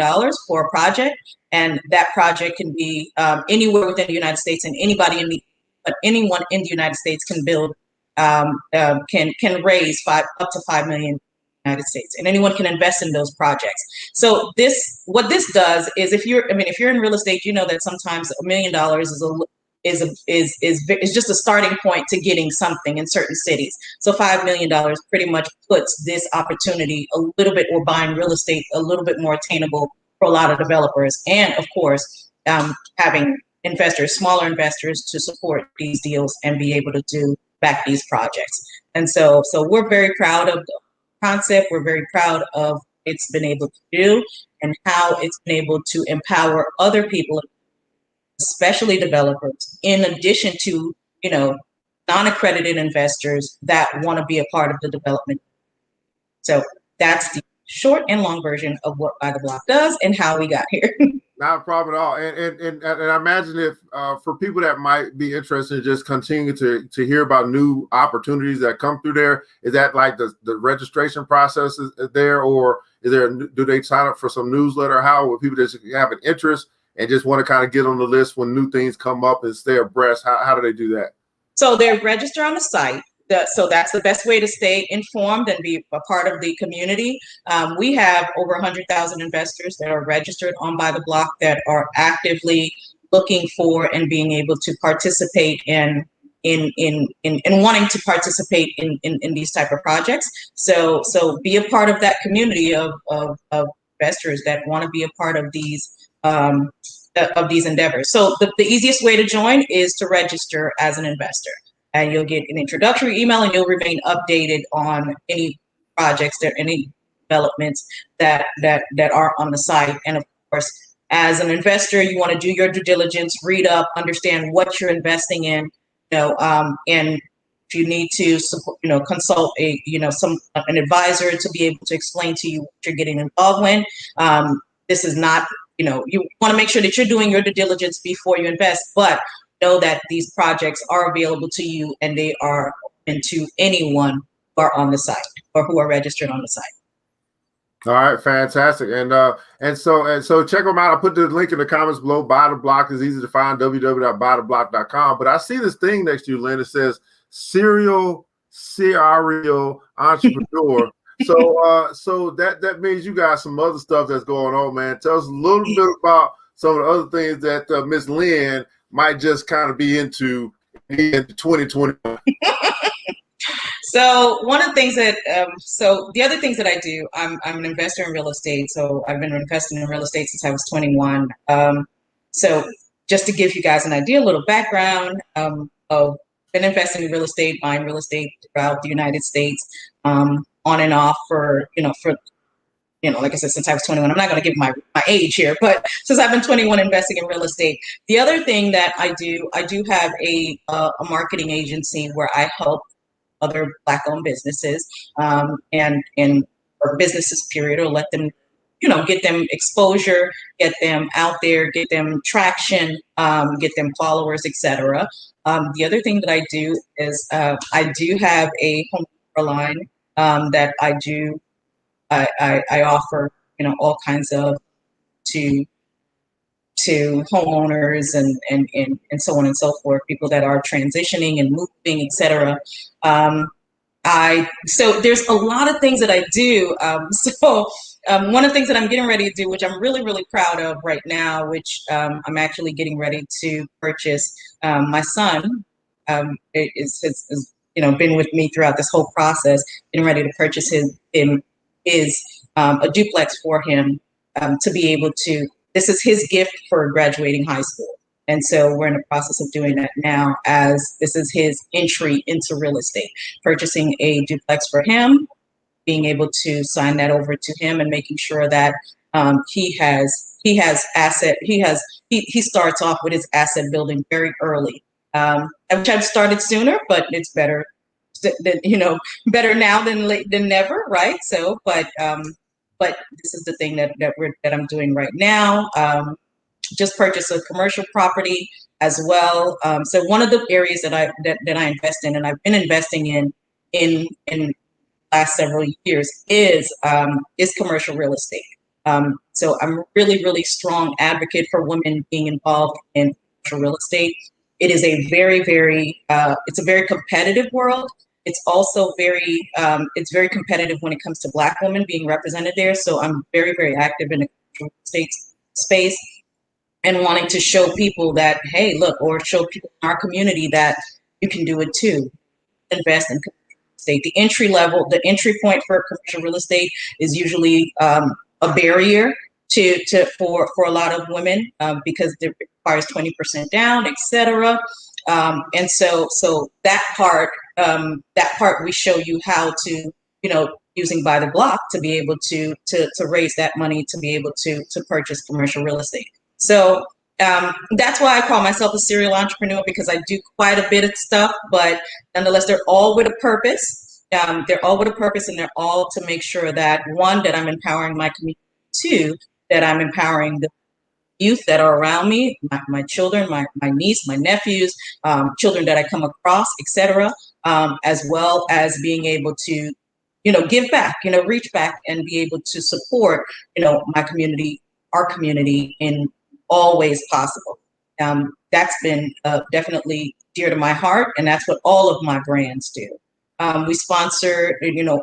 for a project. And that project can be anywhere within the United States, and anyone in the United States can build, can raise up to $5 million in the United States, and anyone can invest in those projects. So what this does is, if you're in real estate, you know that sometimes $1 million is just a starting point to getting something in certain cities. So $5 million pretty much puts this opportunity a little bit, or buying real estate, a little bit more attainable for a lot of developers. And of course, having investors, smaller investors, to support these deals and be able to back these projects. And so we're very proud of the concept. We're very proud of what it's been able to do and how it's been able to empower other people, especially developers, in addition to, non-accredited investors that want to be a part of the development. So that's the short and long version of what By the Block does and how we got here. Not a problem at all. And I imagine if for people that might be interested in just continuing to hear about new opportunities that come through there, is that like the registration process is there, or do they sign up for some newsletter? How will people just have an interest and just want to kind of get on the list when new things come up and stay abreast? How do they do that? So they register on the site. So that's the best way to stay informed and be a part of the community. We have over 100,000 investors that are registered on By the Block that are actively looking for and being able to participate in wanting to participate in these type of projects. So be a part of that community of investors that want to be a part of these endeavors. So the easiest way to join is to register as an investor. And you'll get an introductory email, and you'll remain updated on any projects, any developments that are on the site. And of course, as an investor, you want to do your due diligence, read up, understand what you're investing in. And if you need to support, consult an advisor to be able to explain to you what you're getting involved in. This is not, you want to make sure that you're doing your due diligence before you invest, but know that these projects are available to you and they are open to anyone who are on the site or who are registered on the site. All right, fantastic. And so check them out. I'll put the link in the comments below. Buy the Block is easy to find, www.buytheblock.com. But I see this thing next to you, Lynn. It says serial entrepreneur. So that means you got some other stuff that's going on, man. Tell us a little bit about some of the other things that Miss Lynn might just kind of be into in 2021. So one of the things that, so the other things that I do, I'm an investor in real estate. So I've been investing in real estate since I was 21. So just to give you guys an idea, a little background of been investing in real estate, buying real estate throughout the United States, on and off for like I said, since I was 21. I'm not going to give my age here, but since I've been 21 investing in real estate. The other thing that I do have a marketing agency where I help other Black-owned businesses or businesses, period, or let them, get them exposure, get them out there, get them traction, get them followers, etc. The other thing that I do is I do have a home line that I do. I offer, all kinds of to homeowners and so on and so forth, people that are transitioning and moving, etc. So there's a lot of things that I do. One of the things that I'm getting ready to do, which I'm really, really proud of right now, which I'm actually getting ready to purchase. My son is been with me throughout this whole process, getting ready to purchase a duplex for him to be able to. This is his gift for graduating high school. And so we're in the process of doing that now, as this is his entry into real estate, purchasing a duplex for him, being able to sign that over to him and making sure that he starts off with his asset building very early. Which I've started sooner, but it's better now than never, right? So, but this is the thing that I'm doing right now. Just purchased a commercial property as well. So one of the areas that I invest in, and I've been investing in the last several years, is commercial real estate. So I'm really, really strong advocate for women being involved in commercial real estate. It is a very, very it's a very competitive world. It's also very competitive when it comes to Black women being represented there. So I'm very, very active in the commercial real estate space and wanting to show people that, hey, look, or show people in our community that you can do it too. Invest in commercial real estate. The entry point for commercial real estate is usually a barrier for a lot of women because it requires 20% down, etc. And so that part we show you how to, using Buy the Block to be able to raise that money to be able to purchase commercial real estate. So that's why I call myself a serial entrepreneur, because I do quite a bit of stuff, but nonetheless, they're all with a purpose. They're all with a purpose, and they're all to make sure that, one, that I'm empowering my community, two, that I'm empowering the youth that are around me, my children, my niece, my nephews, children that I come across, etc., as well as being able to, give back, reach back and be able to support, my community, our community in all ways possible. That's been definitely dear to my heart, and that's what all of my brands do. We sponsor,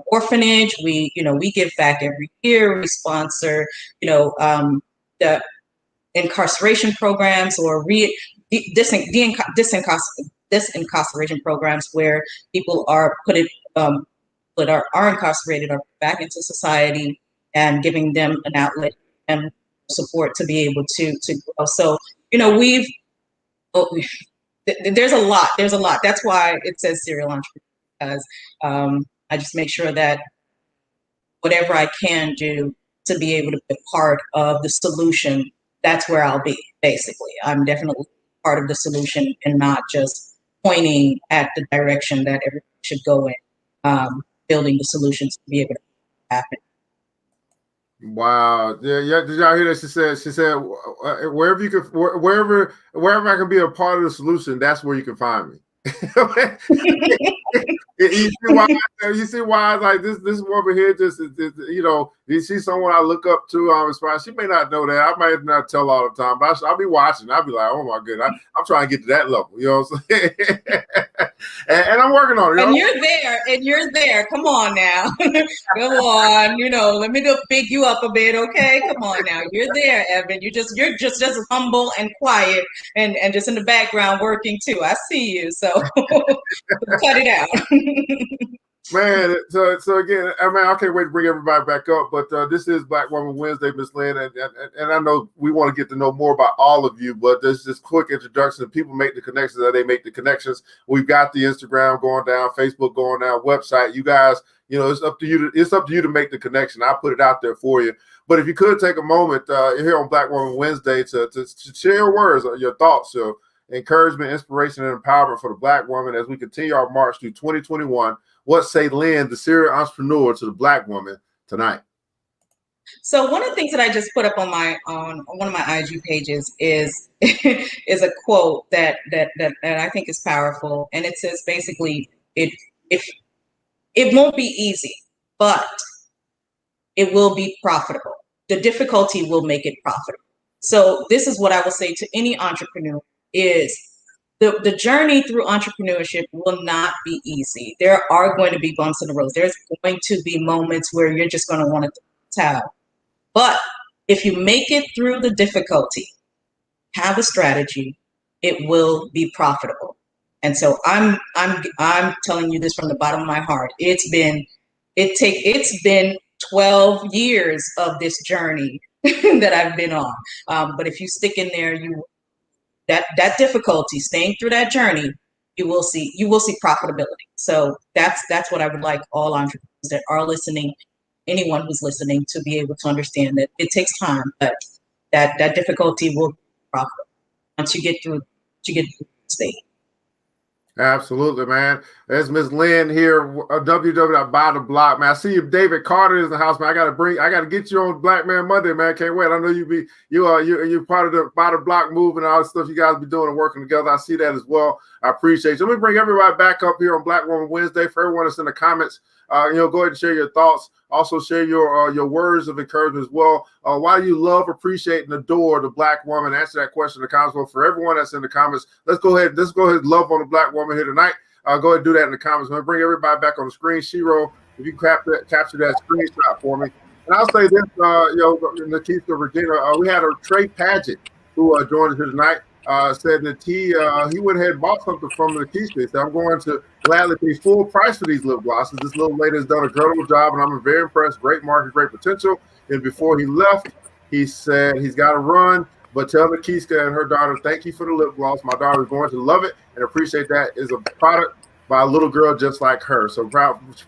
orphanage. We give back every year. We sponsor, the incarceration programs or disincarceration programs where people are that are incarcerated are put back into society, and giving them an outlet and support to be able to grow. So, there's a lot. That's why it says serial entrepreneur, because I just make sure that whatever I can do to be able to be part of the solution, that's where I'll be, basically. I'm definitely part of the solution and not just pointing at the direction that everyone should go in, building the solutions to be able to happen. Wow. Yeah. Did y'all hear that? She said, wherever you can, wherever I can be a part of the solution, that's where you can find me. You see why like this woman here just you know, you see someone I look up to, she may not know that, I might not tell all the time, but I'll be watching, I'll be like, oh my goodness, I'm trying to get to that level, you know what I'm saying? and I'm working on it, and you're there, come on now. Come on, you know, let me just big you up a bit, okay? Come on now, you're there, Evan. You're just humble and quiet and just in the background working too. I see you, so cut it out. Man, so again, I mean, I can't wait to bring everybody back up, but this is Black Woman Wednesday, Miss Lynn, and I know we want to get to know more about all of you, but this is quick introduction. People make the connections that they make the connections. We've got the Instagram going down, Facebook going down, website. You guys, you know, it's up to you to make the connection. I put it out there for you. But if you could take a moment here on Black Woman Wednesday to share your words, your thoughts, your encouragement, inspiration, and empowerment for the Black woman as we continue our march through 2021. What say Lynn, the serial entrepreneur, to the Black woman tonight? So one of the things that I just put up on one of my IG pages is is a quote that I think is powerful, and it says basically it won't be easy, but it will be profitable. The difficulty will make it profitable. So this is what I will say to any entrepreneur is the journey through entrepreneurship will not be easy. There are going to be bumps in the road. There's going to be moments where you're just going to want to towel. But if you make it through the difficulty, have a strategy, it will be profitable. And so I'm telling you this from the bottom of my heart. It's been 12 years of this journey that I've been on. But if you stick in there, that difficulty, staying through that journey, you will see profitability. So that's what I would like all entrepreneurs that are listening, anyone who's listening, to be able to understand that it takes time, but that difficulty will be profitable once you get through the stage. Absolutely, man. There's Miss Lynn here, www.bytheblock, man. I see you, David Carter is in the house, man. I gotta get you on Black Man Monday, man. Can't wait. I know you're part of the By the Block movement and all the stuff you guys be doing and working together. I see that as well. I appreciate you. Let me bring everybody back up here on Black Woman Wednesday. For everyone that's in the comments, go ahead and share your thoughts. Also share your words of encouragement as well. Why do you love, appreciate, and adore the Black woman? Answer that question in the comments. Well, for everyone that's in the comments, let's go ahead and love on the Black woman here tonight. Go ahead and do that in the comments. I'm going to bring everybody back on the screen. Shiro, if you capture that screenshot for me. And I'll say this, Nakiska, Regina, we had a Trey Paget who joined us here tonight. Said that he went ahead and bought something from Nakiska. He said, I'm going to gladly pay full price for these lip glosses. This little lady has done a incredible job, and I'm very impressed. Great market, great potential. And before he left, he said he's got to run, but tell Nakiska and her daughter, thank you for the lip gloss. My daughter is going to love it and appreciate that. It's a product by a little girl just like her. So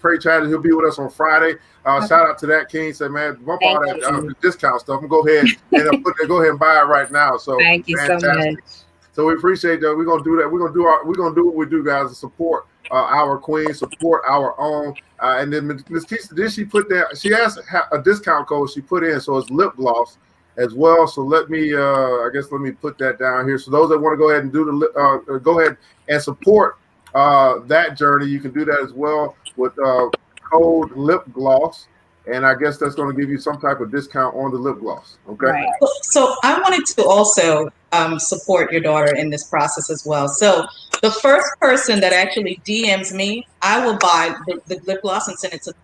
pray, Chad, he'll be with us on Friday. Shout out to that King. Said, man, bump all that discount stuff and go ahead and go ahead and buy it right now. So thank you so much. So we appreciate that. We're gonna do that. We're gonna do what we do, guys, to support our queen, support our own. And then Ms. Keisha, did she put that? She asked a discount code she put in, so it's lip gloss as well. So let me put that down here. So those that want to go ahead and do go ahead and support that journey, you can do that as well with code lip gloss, and I guess that's going to give you some type of discount on the lip gloss. Okay. Right. So I wanted to also support your daughter in this process as well. So the first person that actually DMs me, I will buy the lip gloss and send it to the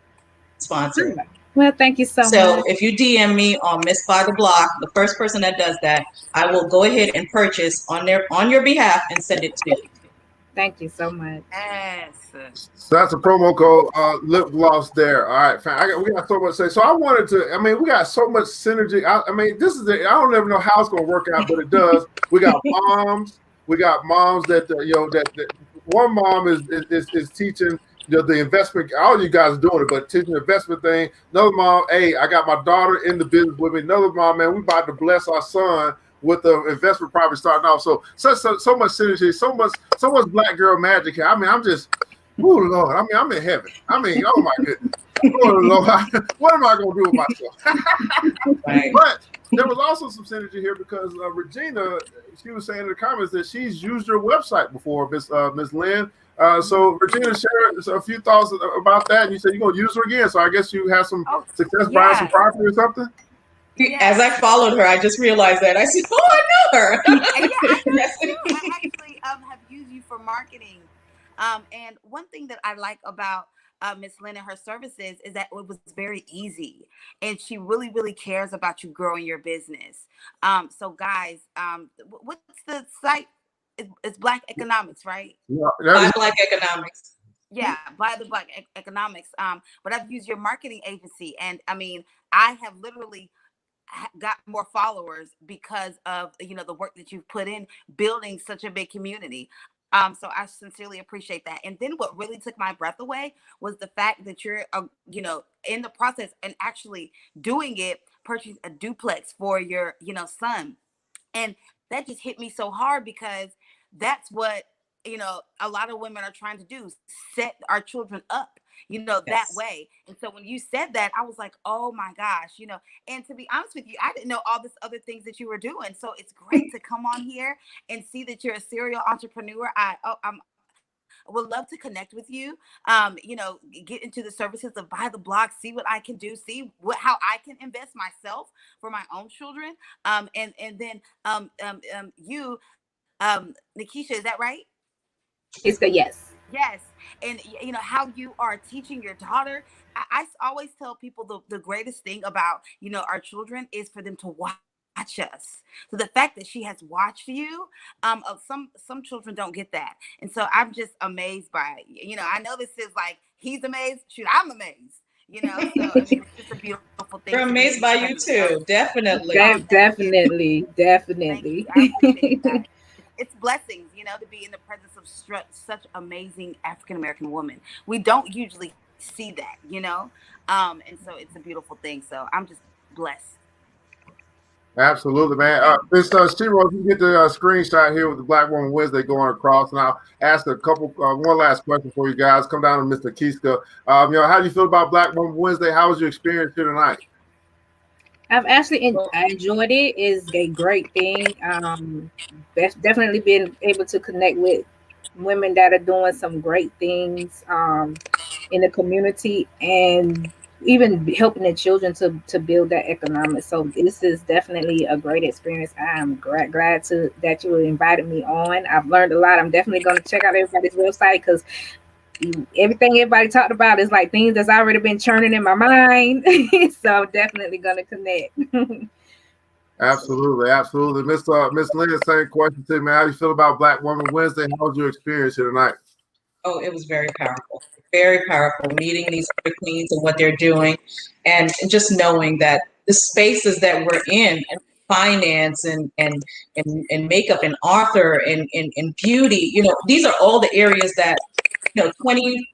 sponsor. Well, thank you so much. So if you DM me on Miss By the Block, the first person that does that, I will go ahead and purchase on your behalf and send it to you. Thank you so much. Yes. So that's a promo code, lip gloss there. All right, fam. We got so much to say. So I wanted to, we got so much synergy. I don't ever know how it's going to work out, but it does. We got moms. We got moms that, that one mom is teaching the investment. All you guys are doing it, but teaching the investment thing. Another mom, hey, I got my daughter in the business with me. Another mom, man, we about to bless our son with the investment probably starting off. So so much synergy, so much black girl magic here. I mean, I'm just, oh Lord, I mean, I'm in heaven. I mean, oh my goodness. Oh Lord, what am I gonna do with myself? Right. But there was also some synergy here because Regina, she was saying in the comments that she's used your website before, Miss Lynn. So Regina shared a few thoughts about that, and you said you're gonna use her again. So I guess you have some success buying some property or something. As I followed her, I just realized that. I said, "Oh, I know her." Yeah, I know you too. I actually have used you for marketing. And one thing that I like about Miss Lynn and her services is that it was very easy, and she really cares about you growing your business. So guys, what's the site? It's Black Economics, right? Yeah, By Black Economics. Yeah, by the Black Economics. But I've used your marketing agency, and I mean, I have literally got more followers because of the work that you've put in building such a big community. So I sincerely appreciate that. And then what really took my breath away was the fact that you're in the process and actually doing it, purchasing a duplex for your son. And that just hit me so hard because that's what a lot of women are trying to do, set our children up that Yes. way. And so when you said that, I was like, oh my gosh, and to be honest with you, I didn't know all this other things that you were doing. So it's great to come on here and see that you're a serial entrepreneur. I would love to connect with you, get into the services of Buy the Block, see what I can do, see how I can invest myself for my own children. And then you, Nakiska, is that right? It's the yes. Yes. And how you are teaching your daughter. I always tell people the greatest thing about, our children is for them to watch us. So the fact that she has watched you, some children don't get that. And so I'm just amazed by it. I know this is like, he's amazed. Shoot, I'm amazed. So I mean, it's just a beautiful thing. We're amazed by you too. Definitely. Definitely. Thank you. I appreciate that. It's blessings, to be in the presence of such amazing African American women. We don't usually see that, and so it's a beautiful thing. So I'm just blessed. Absolutely, man. Miss Shiro, if you get the screenshot here with the Black Woman Wednesday going across, and I'll ask a couple, one last question for you guys. Come down to Mr. Nakiska. How do you feel about Black Woman Wednesday? How was your experience here tonight? I've actually I enjoyed it. It's a great thing. Definitely been able to connect with women that are doing some great things in the community, and even helping the children to build that economics. So this is definitely a great experience. I'm glad that you invited me on. I've learned a lot. I'm definitely going to check out everybody's website because everything everybody talked about is like things that's already been churning in my mind. So I'm definitely gonna connect. Absolutely. Miss Lynn, same question to you, man. How do you feel about Black Woman Wednesday? How was your experience here tonight? Oh, it was very powerful. Very powerful meeting these other queens and what they're doing, and just knowing that the spaces that we're in, finance and makeup and author and beauty, these are all the areas that 20,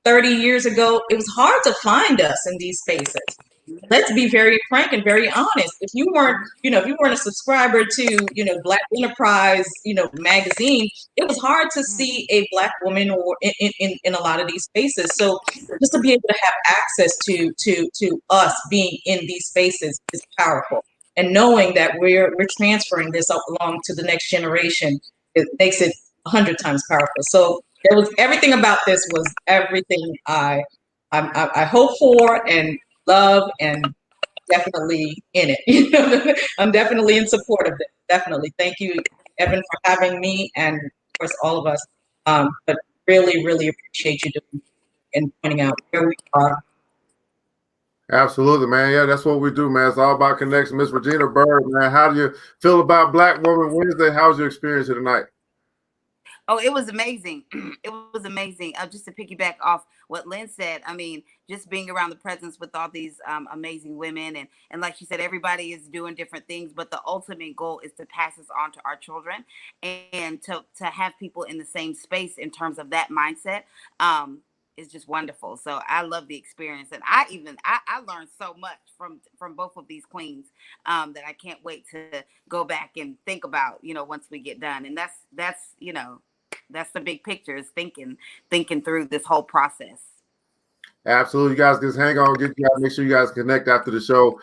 30 years ago, it was hard to find us in these spaces. Let's be very frank and very honest. If you weren't a subscriber to, Black Enterprise, magazine, it was hard to see a Black woman or in a lot of these spaces. So just to be able to have access to us being in these spaces is powerful. And knowing that we're transferring this up along to the next generation, it makes it 100 times powerful. So it was everything about this was everything I hope for and love, and definitely in it. I'm definitely in support of it. Definitely. Thank you, Evan, for having me, and of course all of us. But really appreciate you doing and pointing out where we are. Absolutely, man. Yeah, that's what we do, man. It's all about connection. Miss Regina Byrd, man. How do you feel about Black Woman Wednesday? How's your experience here tonight? Oh, it was amazing. It was amazing. Just to piggyback off what Lynn said, I mean, just being around the presence with all these amazing women. And like she said, everybody is doing different things, but the ultimate goal is to pass this on to our children and to have people in the same space in terms of that mindset. is just wonderful. So I love the experience, and I learned so much from both of these queens that I can't wait to go back and think about, once we get done. And that's that's the big picture, is thinking through this whole process. Absolutely. You guys just hang on, make sure you guys connect after the show.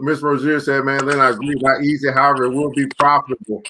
Miss Rozier said, man, Lynn, I agree, not easy, however, it will be profitable.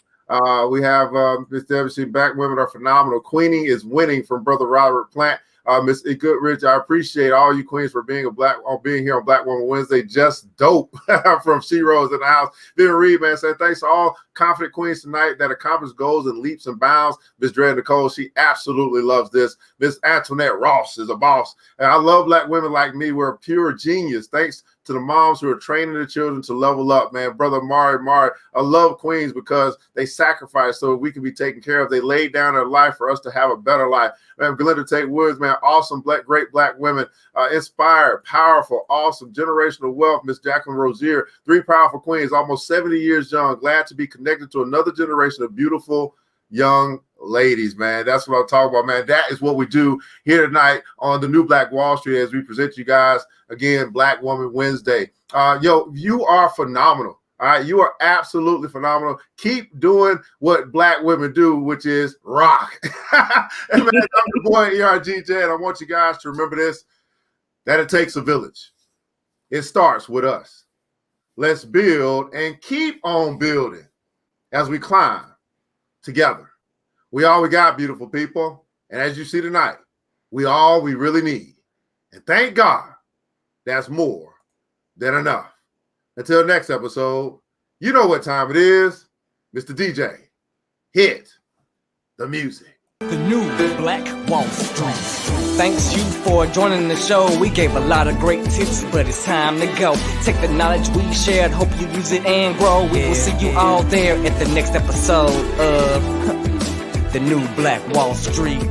We have Miss Debbie, Black women are phenomenal. Queening is winning from Brother Robert Plant. Miss Goodrich, I appreciate all you queens for being here on Black Woman Wednesday. Just dope from She Rose in the house. Vivian Reed, man, said thanks to all confident queens tonight that accomplish goals and leaps and bounds. Miss Dre Nicole, she absolutely loves this. Miss Antoinette Ross is a boss. And I love Black women like me. We're a pure genius. Thanks to the moms who are training the children to level up, man. Brother Mari, I love queens because they sacrifice so we can be taken care of. They laid down their life for us to have a better life. Man, Glenda Tate Woods, man, awesome, great Black women, inspired, powerful, awesome, generational wealth. Miss Jacqueline Rozier, 3 powerful queens, almost 70 years young, glad to be connected to another generation of beautiful young ladies, man. That's what I'm talking about, man. That is what we do here tonight on the New Black Wall Street as we present you guys again, Black Woman Wednesday. You are phenomenal. All right, you are absolutely phenomenal. Keep doing what Black women do, which is rock. And man, I'm the boy ERGJ, and I want you guys to remember this: that it takes a village. It starts with us. Let's build and keep on building as we climb together. We all we got, beautiful people. And as you see tonight, we all we really need. And thank God, that's more than enough. Until next episode, you know what time it is. Mr. DJ, hit the music. The New Black Wall Street. Thanks you for joining the show. We gave a lot of great tips, but it's time to go. Take the knowledge we shared, hope you use it and grow. We will see you all there at the next episode of The New Black Wall Street.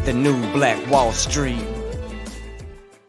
The New Black Wall Street.